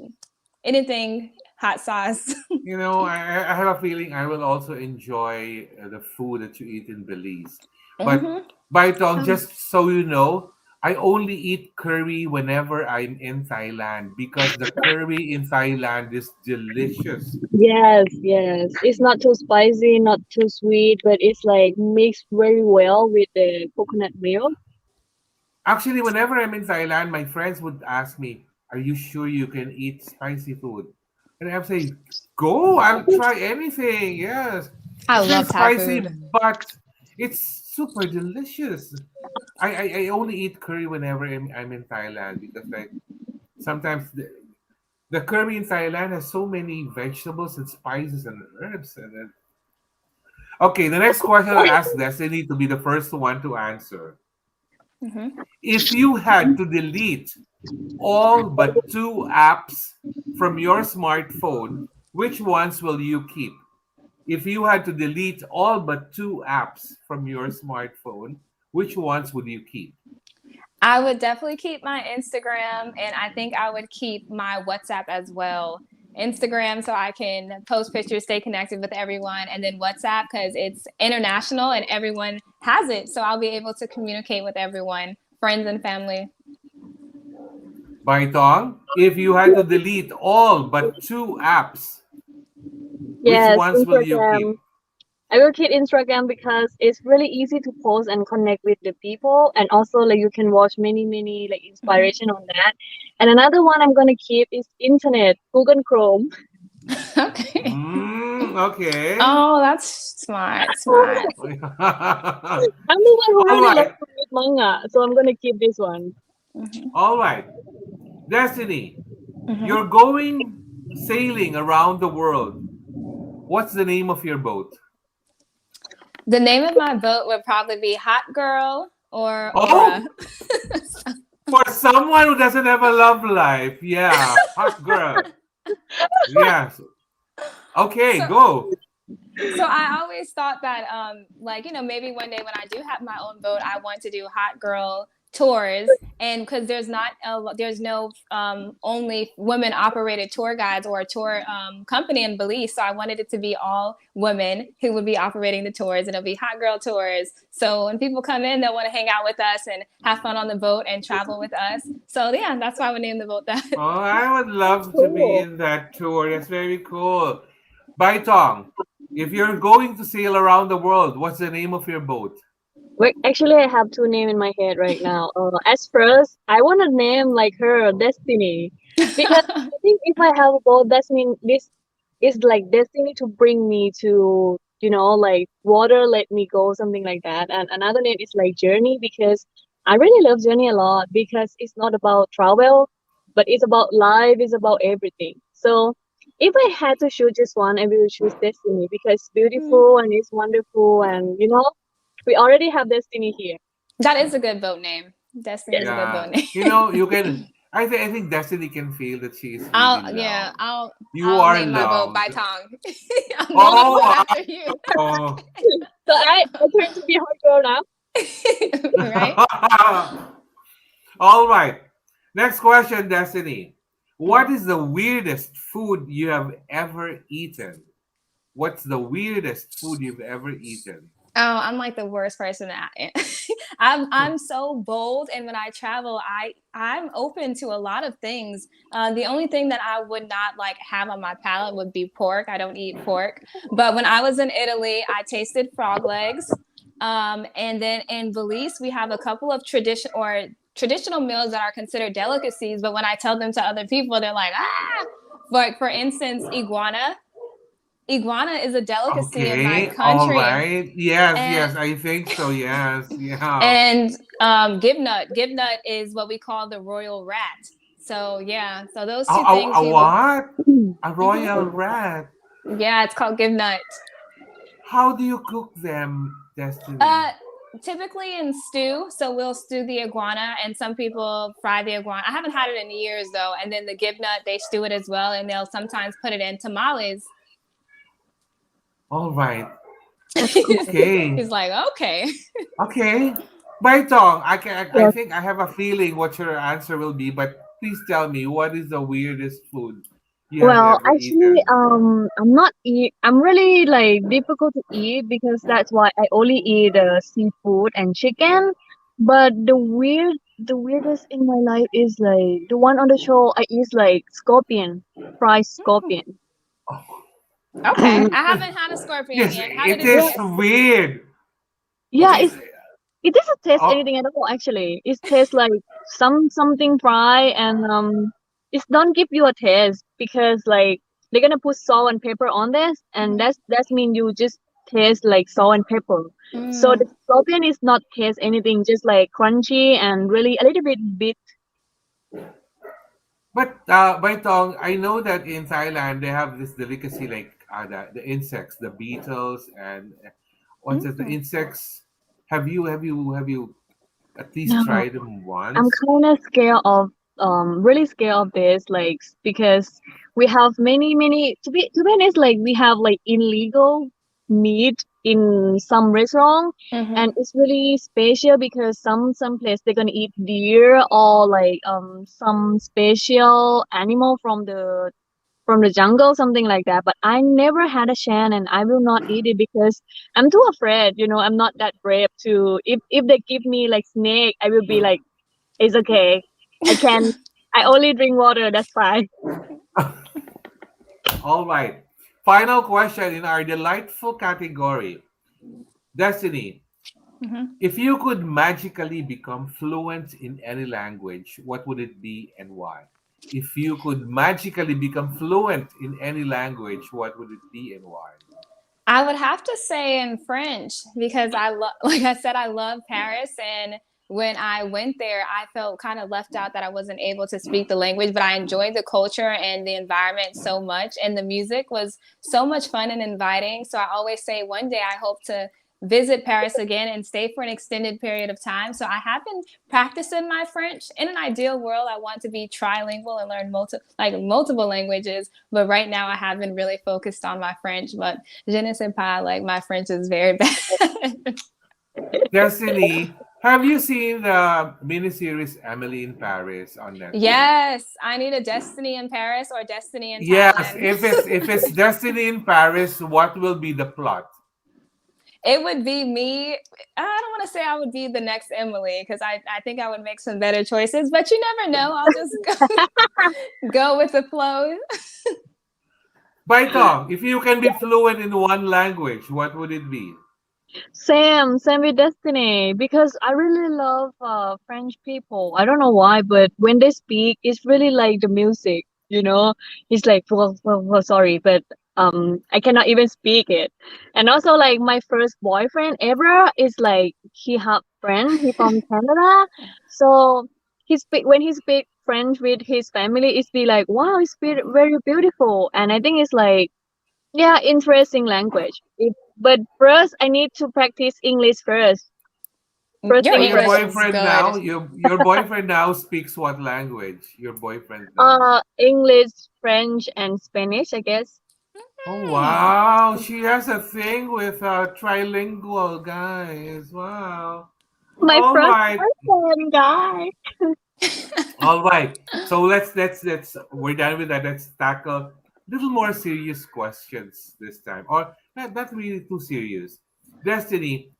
anything hot sauce.
You know, I have a feeling I will also enjoy the food that you eat in Belize. But
hmm
Baitong,
Um,
just so you know, I only eat curry whenever I'm in Thailand because the curry in Thailand is delicious.
yes, yes. It's not too spicy, not too sweet, but it's like mixed very well with the coconut milk.
Actually, whenever I'm in Thailand, my friends would ask me, "Are you sure you can eat spicy food?" And I'm saying, "Go, I'll try anything." Yes,
I
it's very
love Thai
spicy,
food.
but it's super delicious. I only eat curry whenever I'm in Thailand because like sometimes the curry in Thailand has so many vegetables and spices and herbs and then, Okay, the next question I'll ask Destiny to be the first one to answer.
Hmm.
If you had to delete all but two apps from your smartphone, which ones will you keep? If you had to delete all but two apps from your smartphone, which ones would you keep?
I would definitely keep my Instagram, and I think I would keep my WhatsApp as well. Instagram, so I can post pictures, stay connected with everyone, and then WhatsApp because it's international and everyone has it. So I'll be able to communicate with everyone, friends and family.
Baitong, if you had to delete all but two apps, which
Yes,
ones will you
Instagram.
keep?
I will keep Instagram because it's really easy to post and connect with the people, and also like you can watch many like
Mhm.
inspiration on that. And another one I'm gonna keep is internet, Google Chrome.
Okay.
Okay.
Oh, that's smart, smart.
I'm the one who
All
really loves
right.
to read manga, so I'm gonna keep this one.
Hmm.
All right. Destiny, you're
Hmm.
going sailing around the world. What's the name of your boat?
The name of my boat would probably be Hot Girl or Aura.
Oh, for someone who doesn't have a love life. Yeah, hot girl. Yes. Okay,
So
go.
so I always thought that like maybe one day when I do have my own boat I want to do hot girl tours, and because there's no only women operated tour guides or a tour company in Belize, so I wanted it to be all women who would be operating the tours, and it'll be hot girl tours, so when people come in they'll want to hang out with us and have fun on the boat and travel with us. So yeah, that's why I would name the boat that.
Oh, I would love to be
Cool.
in that tour. That's very cool. Baitong, if you're going to sail around the world, what's the name of your boat?
Wait, actually, I have two names in my head right now. As first, I want to name like her Destiny, because I think if I have a boat, that means this is like destiny to bring me to like water, let me go, something like that. And another name is like Journey, because I really love Journey a lot because it's not about travel, but it's about life, it's about everything. So if I had to choose just one, I will choose Destiny because it's beautiful and it's wonderful, and we already have Destiny here.
That is a good boat name. Destiny is
Yes.
a good
Yeah,
boat name.
you can. I think Destiny can feel that she is really
I'll yeah,
loved.
I'll
You
I'll
are
name my boat
loved.
Baitong. I'm gonna name my boat
Oh,
after you.
oh.
So I turn to be her girl now.
Right?
All right. Next question, Destiny. What
Mhm.
is the weirdest food you have ever eaten? What's the weirdest food you've ever eaten?
Oh, I'm like the worst person to I'm so bold, and when I travel, I'm open to a lot of things. The only thing that I would not like have on my palate would be pork. I don't eat pork. But when I was in Italy, I tasted frog legs. And then in Belize, we have a couple of traditional meals that are considered delicacies. But when I tell them to other people, they're like, ah. For instance, iguana. Iguana is a delicacy in my
Okay, all
country,
right. Yes,
and
yes, I think so. Yes, yeah.
and gibnut. Gibnut is what we call the royal rat. So yeah, so those two things
A
people.
what? A royal
Hmm.
rat.
Yeah, it's called gibnut.
How do you cook them, Destiny?
Uh, Typically in stew. So we'll stew the iguana, and some people fry the iguana. I haven't had it in years though. And then the gibnut, they stew it as well, and they'll sometimes put it in tamales.
All right.
That's cool.
Okay.
He's like, okay.
Okay. Baitong, I
Yes.
think I have a feeling what your answer will be, but please tell me what is the weirdest food you have
Well,
ever
actually,
eaten?
I'm not eat. I'm really like difficult to eat because that's why I only eat seafood and chicken. But the weirdest in my life is like the one on the show. I eat like scorpion, fried scorpion.
Okay. I haven't had a scorpion
Yes,
yet. How did
it
it
Yeah,
is
taste?
weird.
yeah,
Okay.
it doesn't taste
Oh,
anything at all. Actually, it tastes like something fried, and it don't give you a taste because like they're gonna put salt and pepper on this, and
Mhm.
that's mean you just taste like salt and pepper. So the
Mm.
scorpion is not taste anything, just like crunchy and really a little bit bit.
but Baitong, I know that in Thailand they have this delicacy like the insects, the beetles, and what's it? The
Mm.
insects. Have you at least
No,
tried them
I'm
once?
kind of scared of really scared of this like because we have many to be honest like we have like illegal meat in some restaurant,
Hmm.
and it's really special because some place they're gonna eat deer or like some special animal from the jungle, something like that. But I never had a chance, and I will not eat it because I'm too afraid. I'm not that brave to. If they give me like snake, I will be like, it's okay. I can. I only drink water. That's fine.
All right. Final question in our delightful category. Destiny,
Hmm.
if you could magically become fluent in any language, what would it be and why? If you could magically become fluent in any language, what would it be and why?
I would have to say in French because I love, like I said, I love Paris. And when I went there, I felt kind of left out that I wasn't able to speak the language, but I enjoyed the culture and the environment so much. And the music was so much fun and inviting. So I always say one day I hope to visit Paris again and stay for an extended period of time. So I have been practicing my French. In an ideal world, I want to be trilingual and learn multiple languages. But right now I have been really focused on my French. But je ne sais pas, like my French is very bad.
Destiny, have you seen the miniseries Emily in Paris on Netflix?
Yes, I need a Destiny in Paris or Destiny in
Yes,
Thailand.
if it's Destiny in Paris, what will be the plot?
It would be me. I don't want to say I would be the next Emily because I think I would make some better choices, but you never know. I'll just go with the flow.
Baitong, if you can be fluent in one language, what would it be?
Same with Destiny because I really love French people. I don't know why, but when they speak, it's really like the music. It's like sorry, but I cannot even speak it. And also like my first boyfriend ever is like he have friend. He from Canada, so when he speak French with his family, it's be like wow, it's very beautiful. And I think it's like yeah, interesting language. But first, I need to practice English first. First
Your
So
thing
your
English
first.
is
boyfriend
good.
now, your boyfriend now speaks what language? Your boyfriend now.
English, French, and Spanish, I guess.
Oh
Hmm.
wow, she has a thing with trilingual guys. Wow.
My
All
first
right.
boyfriend, guy.
All right. So let's we're done with that. Let's tackle little more serious questions this time. Or not really too serious. Destiny,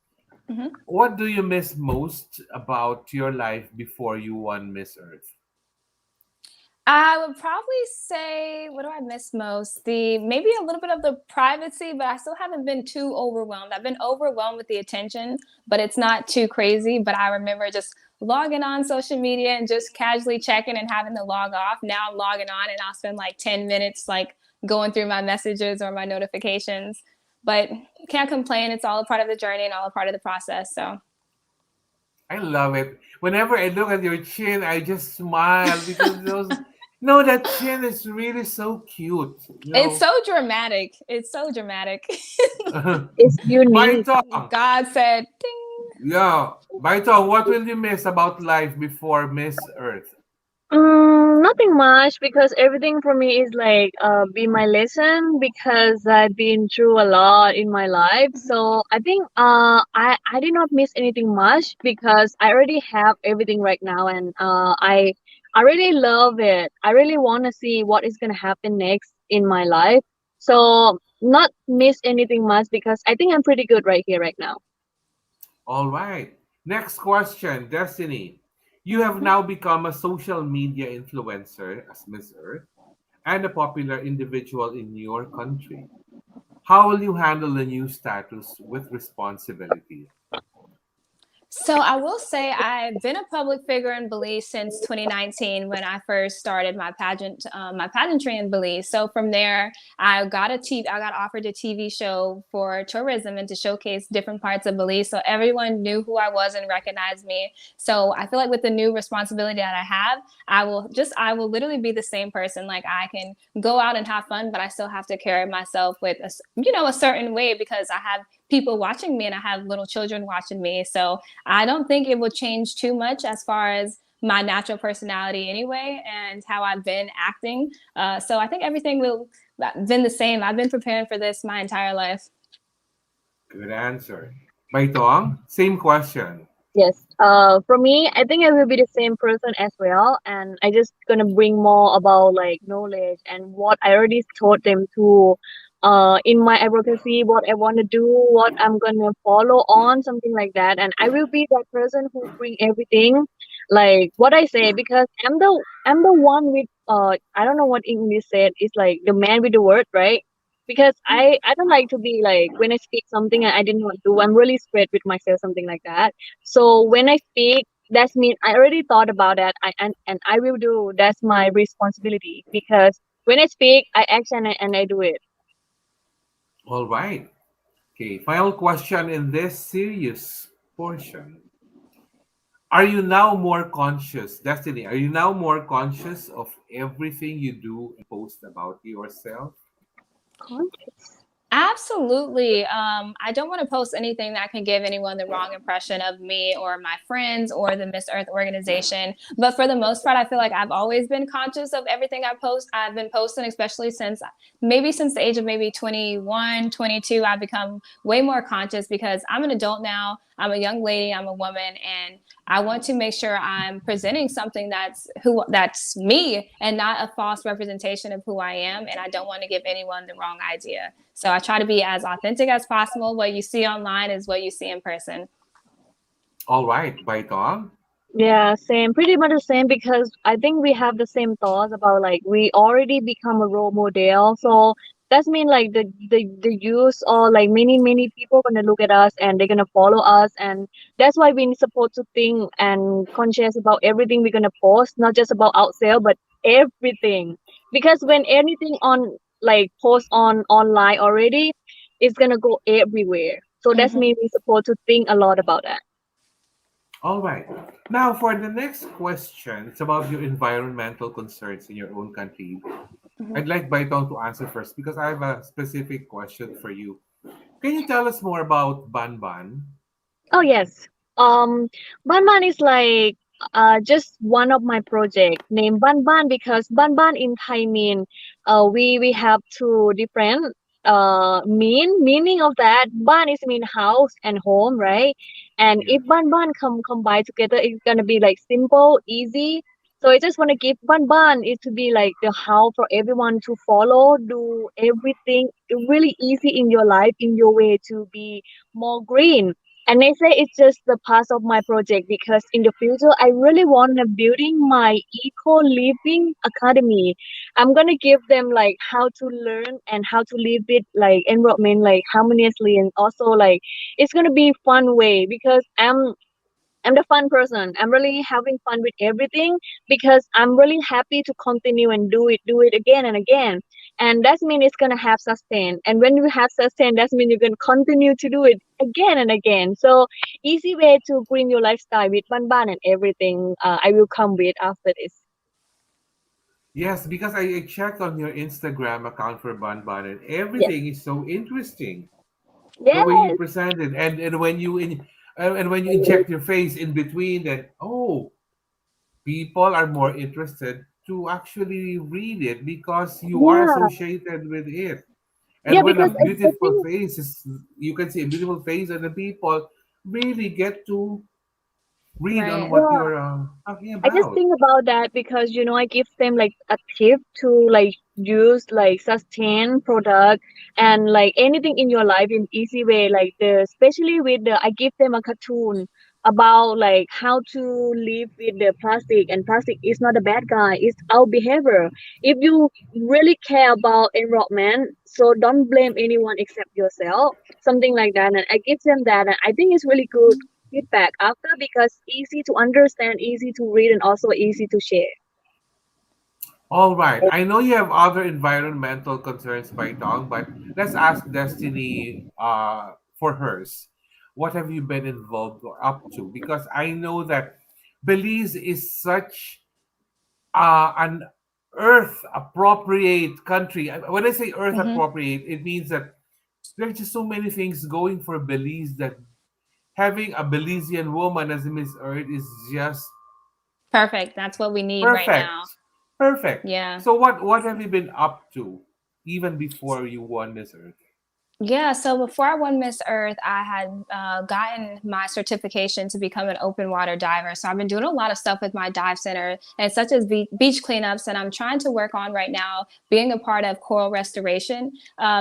Mhm.
what do you miss most about your life before you won Miss Earth?
I would probably say, what do I miss most? The maybe a little bit of the privacy, but I still haven't been too overwhelmed. I've been overwhelmed with the attention, but it's not too crazy. But I remember just logging on social media and just casually checking and having to log off. Now I'm logging on and I'll spend like 10 minutes like going through my messages or my notifications. But can't complain. It's all a part of the journey and all a part of the process. So
I love it. Whenever I look at your chin, I just smile because those no, that chin is really so cute.
it's so dramatic. It's so dramatic.
It's unique.
Baitong,
God said, ding.
yeah, Baitong, what will you miss about life before Miss Earth?
Nothing much because everything for me is like be my lesson because I've been through a lot in my life. So I think I did not miss anything much because I already have everything right now, and I really love it. I really want to see what is gonna happen next in my life. So not miss anything much because I think I'm pretty good right here right now.
All right. Next question, Destiny. You have now become a social media influencer as Miss Earth and a popular individual in your country. How will you handle the new status with responsibility?
So I will say I've been a public figure in Belize since 2019 when I first started my pageantry in Belize. So from there, I got offered a TV show for tourism and to showcase different parts of Belize. So everyone knew who I was and recognized me. So I feel like with the new responsibility that I have, I will literally be the same person. Like I can go out and have fun, but I still have to carry myself with a certain way because I have people watching me, and I have little children watching me. So I don't think it will change too much as far as my natural personality anyway and how I've been acting. So I think everything will been the same. I've been preparing for this my entire life.
Good answer. Baitong, same question.
Yes. For me, I think I will be the same person as well, and I just gonna bring more about like knowledge and what I already taught them to, in my advocacy, what I want to do, what I'm gonna follow on, something like that, and I will be that person who bring everything, like what I say, because I'm the one with I don't know what English said. It's like the man with the word, right? Because I don't like to be like when I speak something I did not do. I'm really straight with myself, something like that. So when I speak, that's mean I already thought about that. And I will do. That's my responsibility because when I speak, I act and I do it.
All right. Okay, final question in this serious portion. Are you now more conscious, Destiny? Are you now more conscious of everything you do and post about yourself?
Conscious.
Absolutely. I don't want to post anything that can give anyone the wrong impression of me or my friends or the Miss Earth organization. But for the most part, I feel like I've always been conscious of everything I post. I've been posting, especially since the age of maybe 21, 22. I've become way more conscious because I'm an adult now. I'm a young lady. I'm a woman, and I want to make sure I'm presenting something that's me and not a false representation of who I am. And I don't want to give anyone the wrong idea. So I try to be as authentic as possible. What you see online is what you see in person.
All right, Baitong.
Yeah, same. Pretty much the same because I think we have the same thoughts about like we already become a role model. So that's mean like the use or like many people gonna look at us and they're gonna follow us, and that's why we supposed to think and conscious about everything we're gonna post, not just about outsell but everything. Because when anything on like post on online already, it's gonna go everywhere. So that's
Mm-hmm.
mean we supposed to think a lot about that.
All right. Now, for the next question, it's about your environmental concerns in your own country.
Mm-hmm.
I'd like Baitong to answer first because I have a specific question for you. Can you tell us more about Banban?
Oh yes. Banban is like just one of my project named Banban because Banban in Thai mean we have two different meaning of that. Ban is mean house and home, right? And
Yeah.
if Banban combine together, it's gonna be like simple, easy. So I just wanna give Banban is to be like the how for everyone to follow, do everything really easy in your life, in your way to be more green. And I say it's just the part of my project because in the future I really want to building my eco living academy. I'm gonna give them like how to learn and how to live with like environment like harmoniously, and also like it's gonna be fun way because I'm the fun person. I'm really having fun with everything because I'm really happy to continue and do it again and again. And that means it's gonna have sustain. And when you have sustain, that means you're gonna continue to do it again and again. So easy way to bring your lifestyle with Ban and everything. I will come with after this.
Yes, because I checked on your Instagram account for Banban and
Yes.
everything is so interesting. The way you
Yes.
present it and when you and when you inject your face in between that, oh, people are more interested to actually read it because you are
Yeah.
associated with it.
Yeah.
And when a
Because I
beautiful
think
face is, you can see a beautiful face, and the people really get to read on
Right.
what
yeah.
you're talking
I just
about.
think about that because I give them like a tip to like use like sustain product and like anything in your life in easy way, like the especially with the I give them a cartoon about like how to live with the plastic, and plastic is not a bad guy, it's our behavior. If you really care about environment, so don't blame anyone except yourself, something like that, and I give them that, and I think it's really good feedback after because easy to understand, easy to read, and also easy to share.
All right. I know you have other environmental concerns by Dong, but let's ask Destiny for hers. What have you been involved or up to? Because I know that Belize is such an earth appropriate country. When I say earth
Mm-hmm.
appropriate, it means that There's just so many things going for Belize that having a Belizean woman as Miss Earth is just
Perfect. That's what we need right now.
perfect. Perfect.
Yeah.
So what have you been up to even before you won Miss Earth?
Yeah, so before I won Miss Earth, I had gotten my certification to become an open water diver. So I've been doing a lot of stuff with my dive center, and such as beach cleanups. And I'm trying to work on right now being a part of coral restoration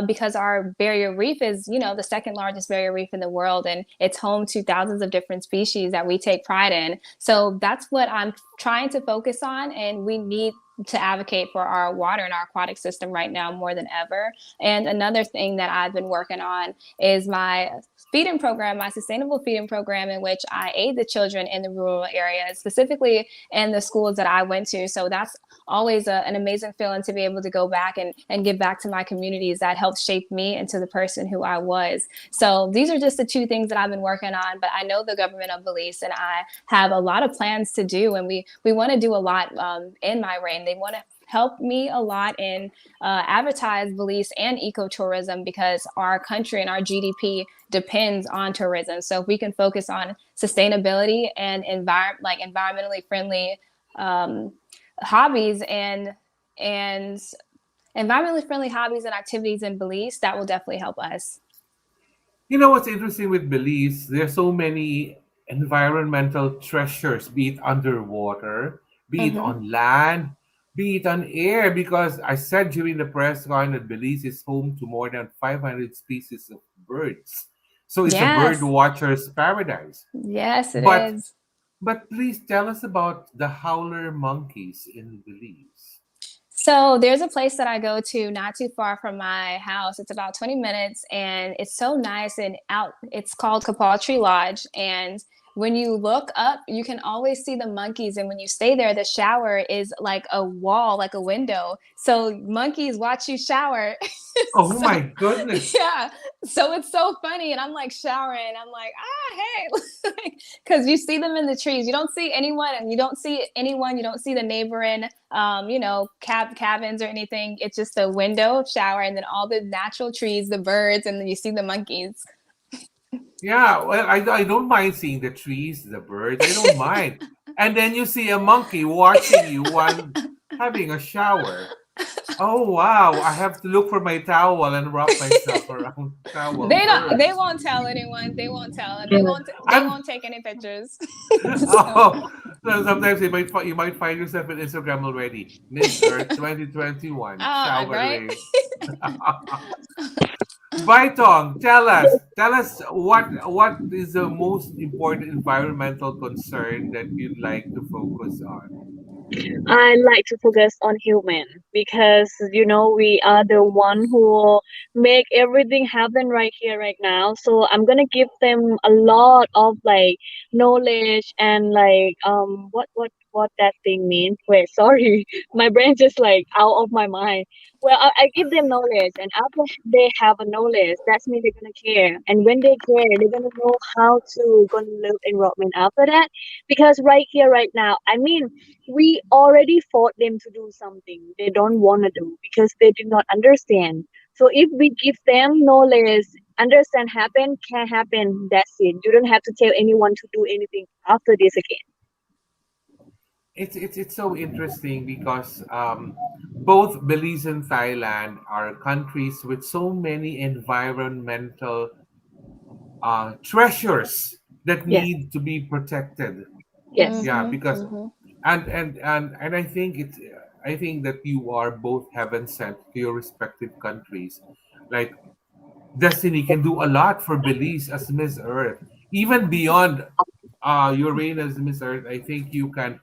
because our barrier reef is, you know, the second largest barrier reef in the world, and it's home to thousands of different species that we take pride in. So that's what I'm trying to focus on, and we need to advocate for our water and our aquatic system right now more than ever. And another thing that I've been working on is my feeding program, my sustainable feeding program, in which I aid the children in the rural areas, specifically in the schools that I went to. So that's always an amazing feeling to be able to go back and give back to my communities that helped shape me into the person who I was. So these are just the two things that I've been working on. But I know the government of Belize, and I have a lot of plans to do, and we want to do a lot in my reign. They want to help me a lot in advertise Belize and ecotourism because our country and our GDP depends on tourism. So if we can focus on sustainability and environmentally friendly um, hobbies and environmentally friendly hobbies and activities in Belize, that will definitely help us.
You know what's interesting with Belize? There's so many environmental treasures, be it underwater, be it
Mm-hmm.
on land, be it on air. Because I said during the press con that Belize is home to more than 500 species of birds. So it's a bird
Yes,
watcher's paradise.
yes, it
But
is.
but please tell us about the howler monkeys in Belize.
So there's a place that I go to not too far from my house. It's about 20 minutes and it's so nice and out. It's called Tree Lodge. And when you look up, you can always see the monkeys. And when you stay there, the shower is like a wall, like a window. So monkeys watch you shower.
Oh
So
my goodness.
yeah, so it's so funny, and I'm like showering. I'm like, hey, because you see them in the trees. You don't see anyone, and you don't see anyone. You don't see the neighboring, cabins or anything. It's just a window shower, and then all the natural trees, the birds, and then you see the monkeys.
Yeah, well, I don't mind seeing the trees, the birds. I don't mind. And then you see a monkey watching you while having a shower. Oh wow! I have to look for my towel and wrap myself around towel
They don't. They
first.
won't tell anyone. They won't tell. They
Yeah.
won't. They
I'm
won't take any pictures. So
oh, so sometimes you might find yourself on Instagram already. Miss Earth 2021
right.
showering. Baitong, tell us what is the most important environmental concern that you'd like to focus on.
I like to focus on human because we are the one who make everything happen right here right now. So I'm gonna give them a lot of like knowledge and like what that thing means. Wait, sorry, my brain just like out of my mind. Well, I give them knowledge, and after they have a knowledge, that's mean they're gonna care. And when they care, they're gonna know how to gonna live environment after that. Because right here, right now, I mean we already fought them to do something they don't want to do because they do not understand. So if we give them knowledge, understand happen can happen. That's it. You don't have to tell anyone to do anything after this again.
It's so interesting because both Belize and Thailand are countries with so many environmental treasures that
Yes,
need to be protected.
yes,
Yeah,
Mm-hmm,
because
mm-hmm.
and I think that you are both heaven sent to your respective countries. Like Destiny can do a lot for Belize as Miss Earth, even beyond your reign as Miss Earth. I think you can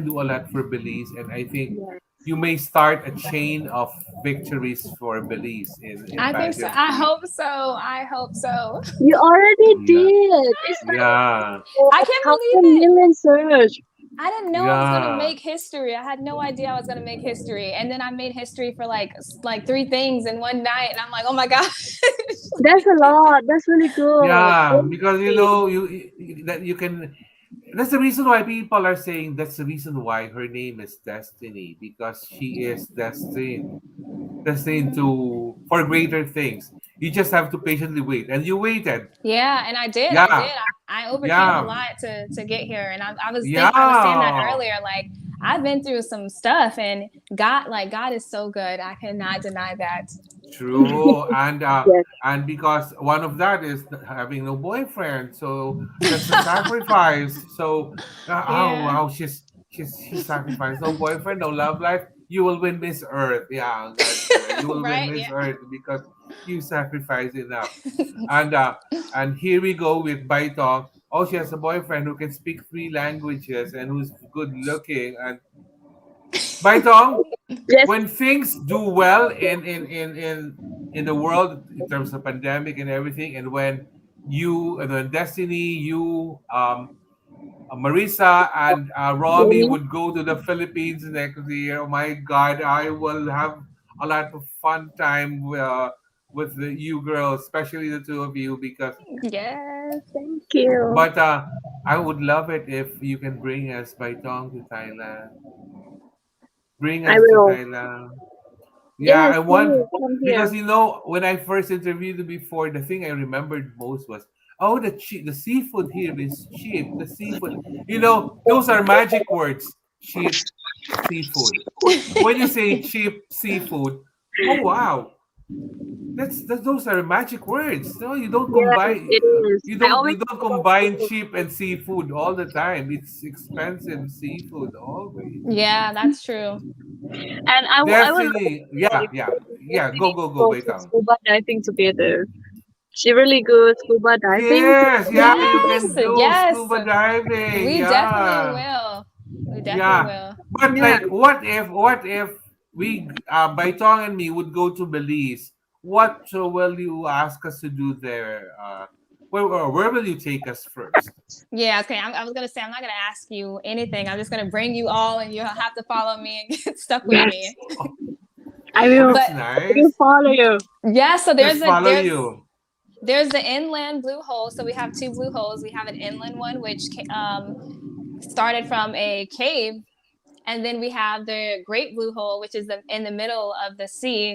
do a lot for Belize, and I think
yes.
you may start a chain of victories for Belize in
I think so. I
pageantry.
hope so. I hope so.
You already
Yeah,
did. It's like
yeah,
I
a
can't believe
thousand
it.
million search.
I didn't know I was gonna
yeah.
make history. I had no idea I was gonna make history, and then I made history for like three things in one night, and I'm like, oh my gosh.
That's a lot. That's really good.
Yeah, because you
Honestly.
know that you can. That's the reason why people are saying that's the reason why her name is Destiny because she is destined to for greater things. You just have to patiently wait, and you waited.
Yeah, and I did. I
Yeah,
did. I overcame a
yeah,
lot to get here, and I was saying that
yeah.
earlier. Like I've been through some stuff, and God is so good. I cannot deny that.
True,
Yes.
and because one of that is having no boyfriend, so that's a sacrifice. So, oh
Yeah.
wow, she sacrificed no boyfriend, no love life. You will win Miss Earth. Yeah, God said that. You will win
Right.
Miss
Yeah.
Earth because you sacrificed enough. And and here we go with Baitong. Oh, she has a boyfriend who can speak three languages and who's good looking. And Baitong,
Yes.
when things do well in the world in terms of pandemic and everything, and when you and when Destiny, you Marisa and Robbie
Yes.
would go to the Philippines next year. Oh my God, I will have a lot of fun time with you girls, especially the two of you, because
Yes.
Thank you.
but I would love it if you can bring us Baitong to Thailand. Bring
I
us to
will.
Thailand. Yeah,
Yes,
I want
please come here.
because you know when I first interviewed you before, the thing I remembered most was, oh, the seafood here is cheap. The seafood, you know, those are magic words. Cheap seafood. When you say cheap seafood, oh wow, those are magic words. No, you don't
Yes,
combine.
it is. I always
You don't
talk about
combine
food.
cheap and seafood all the time. It's expensive seafood always.
Yeah, that's true.
And I would love
Destiny, yeah,
if
yeah, yeah.
Destiny
Go,
to
go,
go to
Baitang.
scuba diving together. She really good scuba diving.
Yes, yeah, you
Yes.
can do
Yes.
scuba diving.
We definitely
Yeah,
will. We definitely
yeah.
will.
But
Yeah.
like, what if we, Baitong and me, would go to Belize? What will you ask us to do there? Where will you take us first?
Yeah, okay. I was gonna say I'm not gonna ask you anything. I'm just gonna bring you all, and you'll have to follow me and get stuck with
Yes.
me.
Oh,
I
oh,
will.
But
that's
I will
nice.
follow you.
yeah, so
Just follow you.
there's the inland blue hole. So we have two blue holes. We have an inland one which started from a cave, and then we have the Great Blue Hole, which is in the middle of the sea.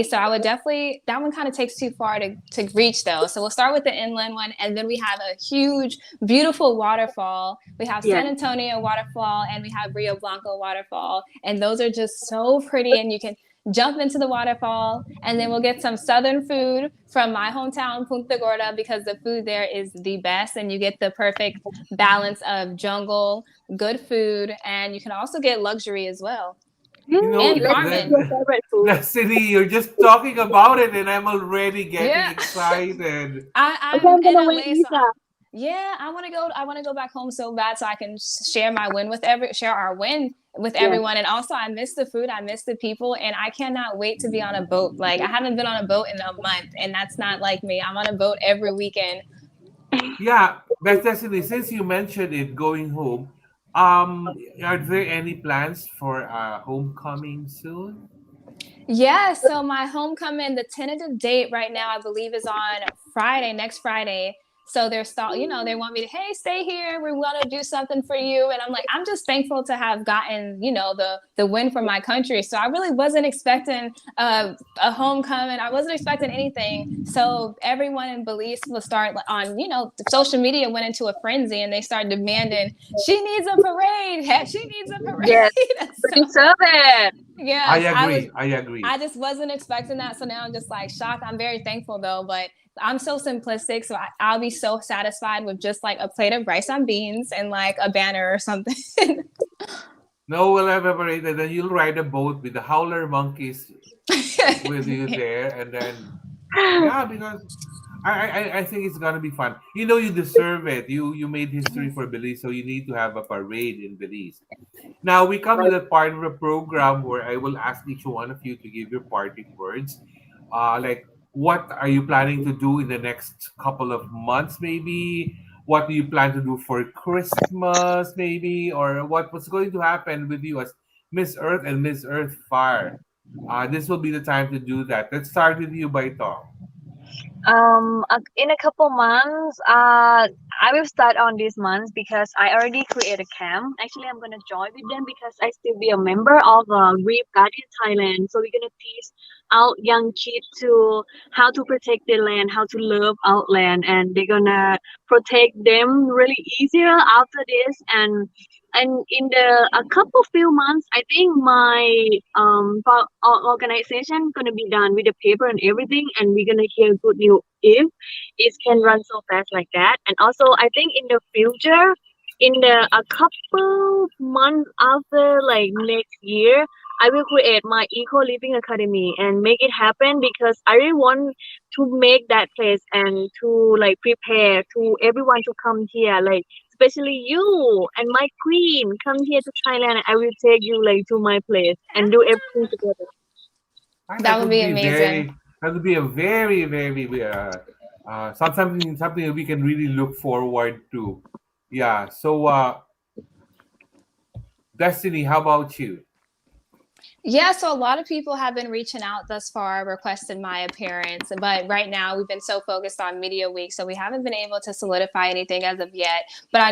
So I would definitely that one kind of takes too far to reach though. So we'll start with the inland one, and then we have a huge, beautiful waterfall. We have
Yes.
San Antonio Waterfall, and we have Rio Blanco Waterfall, and those are just so pretty. And you can jump into the waterfall, and then we'll get some southern food from my hometown, Punta Gorda, because the food there is the best, and you get the perfect balance of jungle, good food, and you can also get luxury as well.
You
Yay,
know,
And
let's eat your
farming.
favorite food.
Destiny, you're just talking about it, and I'm already getting
Yeah.
excited.
Okay,
I'm
I'm
in
gonna wait,
LA, so
Lisa.
yeah, I want to go back home so bad so I can share our win with
Yes.
everyone. And also I miss the food, I miss the people, and I cannot wait to be on a boat. Like I haven't been on a boat in a month, and that's not like me. I'm on a boat every weekend.
Yeah, but Destiny, since you mentioned it going home, are there any plans for homecoming soon?
Yeah, so my homecoming, the tentative date right now, I believe, is on Friday, next Friday. So they want me to, hey, stay here. We want to do something for you. And I'm like, I'm just thankful to have gotten, the win for my country. So I really wasn't expecting a homecoming. I wasn't expecting anything. So everyone in Belize will start on, social media went into a frenzy and they started demanding, she needs a parade. She needs a
Yes.
parade.
You
So
deserve it.
I
yes,
agree. I agree.
I just wasn't expecting that. So now I'm just like shocked. I'm very thankful though, but I'm so simplistic. So I'll be so satisfied with just like a plate of rice and beans and like a banner or something.
No, we'll elaborate, and then you'll ride a boat with the howler monkeys with you there, and then yeah, because I think it's gonna be fun. You know, you deserve it. You made history
Yes.
for Belize, so you need to have a parade in Belize. Now we come to the part of the program where I will ask each one of you to give your parting words. Like what are you planning to do in the next couple of months, maybe? What do you plan to do for Christmas, maybe? Or what's going to happen with you as Miss Earth and Miss Earth Fire? This will be the time to do that. Let's start with you, Baitong.
In a couple months, I will start on this month because I already created a camp. Actually, I'm gonna join with them because I still be a member of Reef Guardian Thailand. So we're gonna teach out young kids to how to protect their land, how to love our land, and they're gonna protect them really easier after this. And in the a couple few months, I think my organization gonna be done with the paper and everything, and we're gonna hear good news if it can run so fast like that. And also, I think in the future, in the a couple months after like next year, I will create my eco living academy and make it happen because I really want to make that place and to like prepare to everyone to come here, like especially you and my queen come here to Thailand. I will take you like to my place and do everything together.
Ah,
That would be amazing.
that would be a very something that we can really look forward to. Yeah. So, Destiny, how about you?
Yeah, so a lot of people have been reaching out thus far, requesting my appearance. But right now, we've been so focused on Media Week, so we haven't been able to solidify anything as of yet. But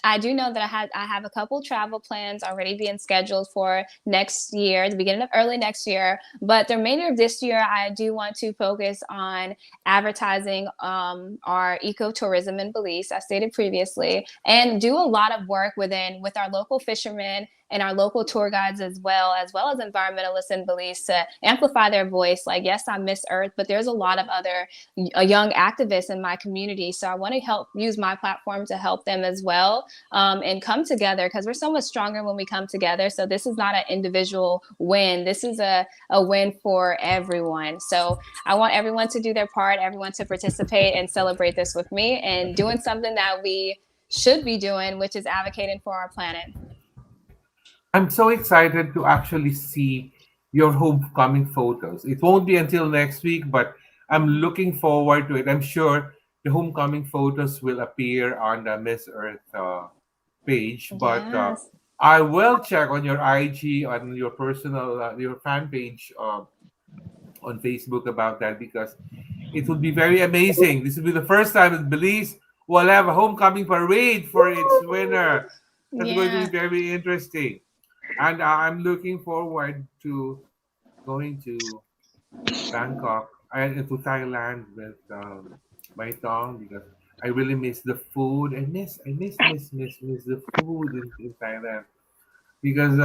I do know that I have a couple travel plans already being scheduled for next year, the beginning of early next year. But the remainder of this year, I do want to focus on advertising our ecotourism in Belize, as stated previously, and do a lot of work with our local fishermen and our local tour guides as well as environmentalists in Belize to amplify their voice. Like, yes, I miss Earth, but there's a lot of other young activists in my community. So I want to help use my platform to help them as well, and come together because we're so much stronger when we come together. So this is not an individual win. This is a win for everyone. So I want everyone to do their part, everyone to participate and celebrate this with me and doing something that we should be doing, which is advocating for our planet.
I'm so excited to actually see your homecoming photos. It won't be until next week, but I'm looking forward to it. I'm sure the homecoming photos will appear on the Miss Earth page, but
Yes.
I will check on your IG, on your personal, your fan page on Facebook about that because it would be very amazing. This will be the first time that Belize will have a homecoming parade for its winner. That's going to be
Yeah.
very interesting. And I'm looking forward to going to Bangkok and to Thailand with Baitong because I really miss the food. I miss the food in Thailand because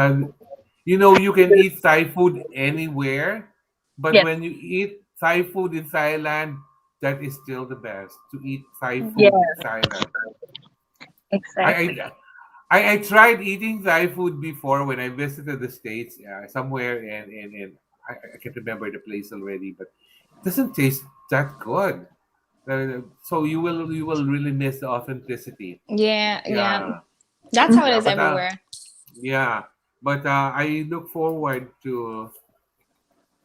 you can eat Thai food anywhere, but
Yes,
when you eat Thai food in Thailand, that is still the best to eat Thai food in
yeah,
Thailand. I
exactly.
I, I tried eating Thai food before when I visited the States, somewhere in I can't remember the place already, but it doesn't taste that good. So you will really miss the authenticity.
Yeah. Yeah.
Yeah,
That's how it
yeah,
is
but
everywhere.
yeah, but I look forward to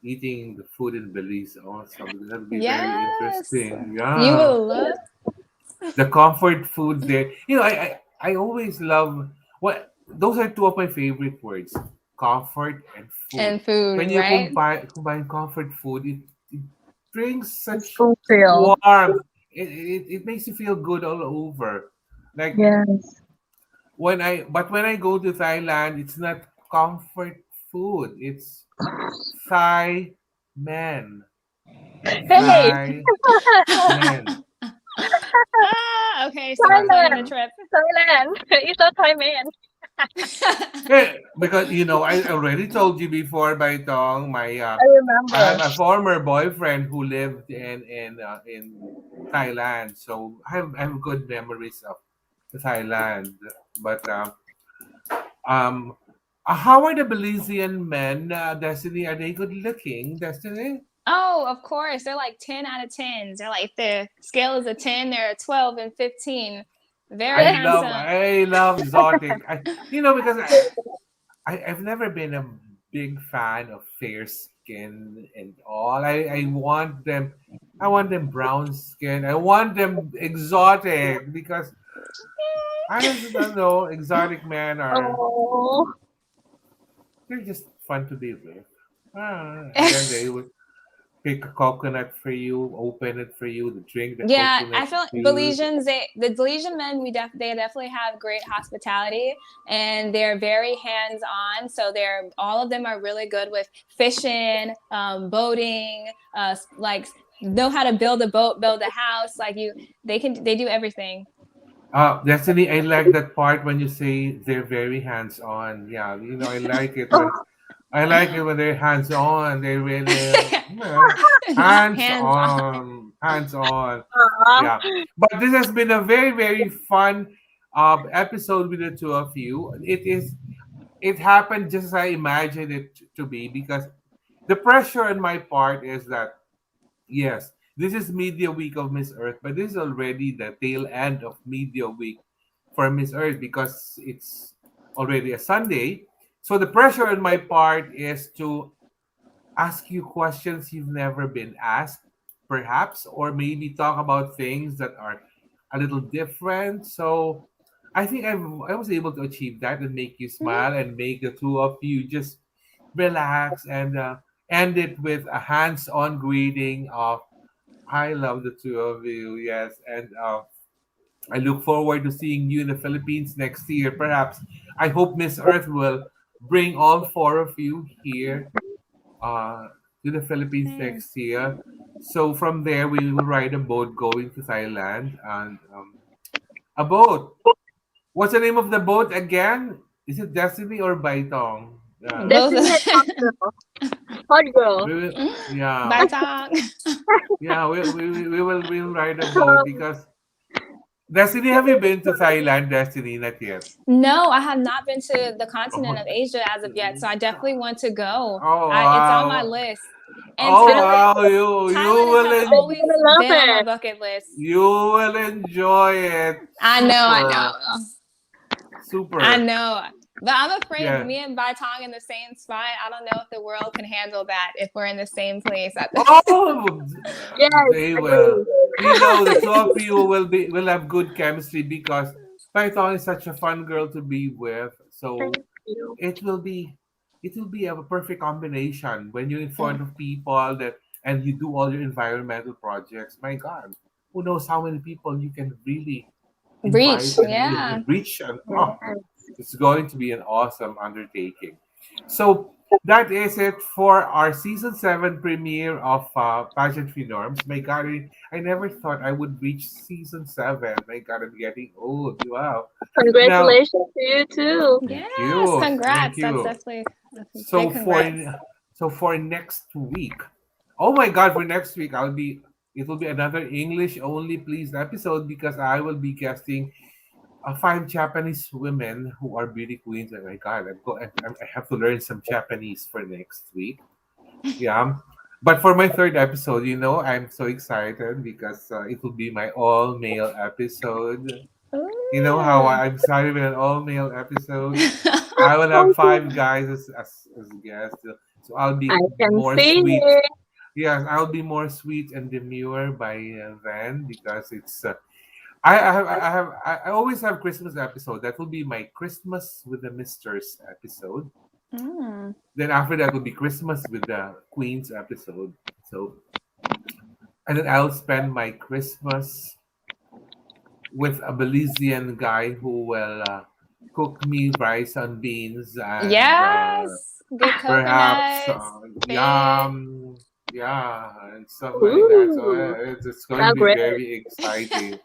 eating the food in Belize also because that'll be very
Yes.
interesting.
You
Yeah,
will love
the comfort foods there. I always love what those are two of my favorite words: comfort and food.
and food,
When you
right?
combine comfort food, it brings
It's
such
fulfilled.
warmth. It makes you feel good all over. Like
Yes.
when I go to Thailand, it's not comfort food. It's Thai men.
Hey,
Thai men.
Okay, so we're planning a
Thailand,
trip.
Thailand. It's a Thai man.
Yeah, because I already told you before, Baitong,
I
I have
remember.
a former boyfriend who lived in Thailand, so I have good memories of Thailand. But um, how are the Belizean men, Destiny? Are they good looking, Destiny?
Oh, of course. They're like 10 out of 10s. They're like, the scale is a 10, they're a 12 and 15. Very handsome.
I love exotic. Because I've never been a big fan of fair skin and all. I want them brown skin. I want them exotic because I just don't know. Exotic men are
Oh,
they're just fun to be with. And then pick a coconut for you, open it for you, drink the
Yeah,
coconut
I feel like
juice.
the Belizean men, they definitely have great hospitality, and they're very hands on. So all of them are really good with fishing, boating, like know how to build a boat, build a house. Like they do everything.
Destiny, I like that part when you say they're very hands on. Yeah, I like it when they're hands on. They really, hands
Hands on.
on, hands on.
Aw.
Yeah, but this has been a very very fun episode with the two of you. It happened just as I imagined it to be, because the pressure on my part is that, yes, this is media week of Miss Earth, but this is already the tail end of media week for Miss Earth because it's already a Sunday. So the pressure on my part is to ask you questions you've never been asked, perhaps, or maybe talk about things that are a little different. So I think I was able to achieve that and make you smile and make the two of you just relax and end it with a hands-on greeting of I love the two of you, yes, and I look forward to seeing you in the Philippines next year. Perhaps I hope Miss Earth will bring all four of you here uh, to the Philippines
Same.
next year. So from there, we will ride a boat going to Thailand, and a boat. What's the name of the boat again? Is it Destiny or Baitong? Yeah,
Both
Destiny and hot
of
girl. Hot girl.
we will. Yeah,
Baitong.
yeah. We will ride a boat because Destiny. Have you been to Thailand, Destiny? Not yet.
No, I have not been to the continent
Oh,
of Asia as of yet, so I definitely want to go.
oh
It's on my
wow.
list. And
Oh
You're gonna,
wow. You
Thailand
will
has
you're
always
gonna love
been on my
it.
bucket list.
you will enjoy it.
I
Super.
know. I
Super.
know. But I'm afraid
Yeah.
me and Baitong in the same spot. I don't know if the world can handle that if we're in the same place at the
Oh,
Yes,
they will.
agree.
The two of you will have good chemistry because Python is such a fun girl to be with.
Thank
So
you.
it will be a perfect combination when you're in front of people that and you do all your environmental projects. My God, who knows how many people you can really invite
reach.
and
Yeah.
reach and
Yes.
it's going to be an awesome undertaking. So that is it for our season 7 premiere of Pageantry Norms. My God, I never thought I would reach season 7. My God, I'm getting old. Wow. Now,
Congratulations to you too.
thank
Yes.
you. Thank
Congrats. That's
you.
definitely a
So
big
for
congrats.
next week, oh my God, for next week it will be another English only please episode because I will be guesting five Japanese women who are beauty queens. And my God, I have to learn some Japanese for next week. Yeah. But for my third episode, I'm so excited because it will be my all male episode. You know how
Ooh.
I'm excited with an all male episode? I will have
Okay.
five guys as guests. So I'll
I
be
can
more
see
sweet.
it.
Yes, I'll be more sweet and demure by then because it's I always have Christmas episode. That will be my Christmas with the Misters episode.
Mm.
Then after that will be Christmas with the Queens episode. So and then I'll spend my Christmas with a Belizean guy who will cook me rice and beans and
Yes. Good
perhaps
coconuts. Fish.
yam, yeah, and stuff like that. So
Ooh,
it's going to
sound
be
great.
very exciting.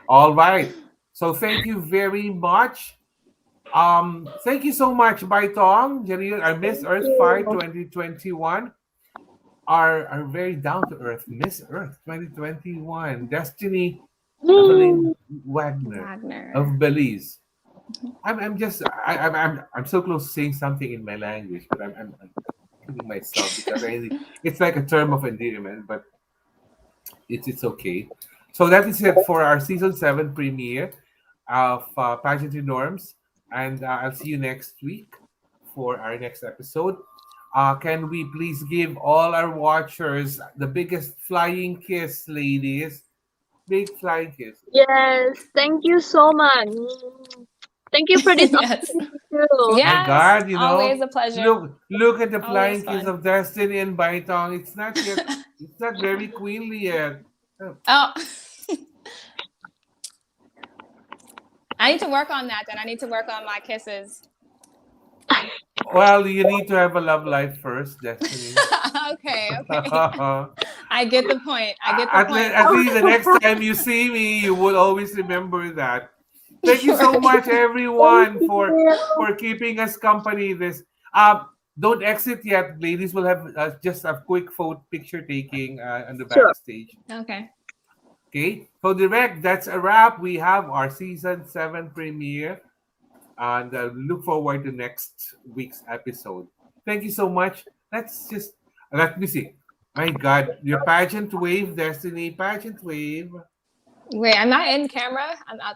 All right. So thank you very much. Thank you so much, Baitong Jareerat, our Miss
Thank
Earth Fight
you.
2021, our very down to earth Miss Earth 2021, Destiny Evelyn
Yay.
Wagner
Wagner.
of Belize. I'm so close to saying something in my language, but I'm kidding myself because it's like a term of endearment, but it's okay. So that is it for our season 7 premiere of Pageantry Norms, and I'll see you next week for our next episode. Can we please give all our watchers the biggest flying kiss, ladies? Big flying kiss.
Yes, thank you so much. Thank you for this
Yes.
opportunity too.
My
Yes.
God,
Always a pleasure.
look at the
Always
flying kiss
fun.
of destiny in Baitong. It's not very queenly yet.
Oh, I need to work on that. Then I need to work on my kisses.
Well, you need to have a love life first, Destiny.
Okay. Okay. I get the point. I get the point.
At least the next time you see me, you will always remember that. Thank you so
Right.
much,
Thank
everyone,
you.
for keeping us company. Don't exit yet, ladies. We'll have just a quick photo picture taking on the
Sure.
backstage.
Okay.
Okay, so direct. That's a wrap. We have our season 7 premiere, and look forward to next week's episode. Thank you so much. Let me see. My God, your pageant wave, Destiny, pageant wave.
Wait, I'm not in camera. I'm out.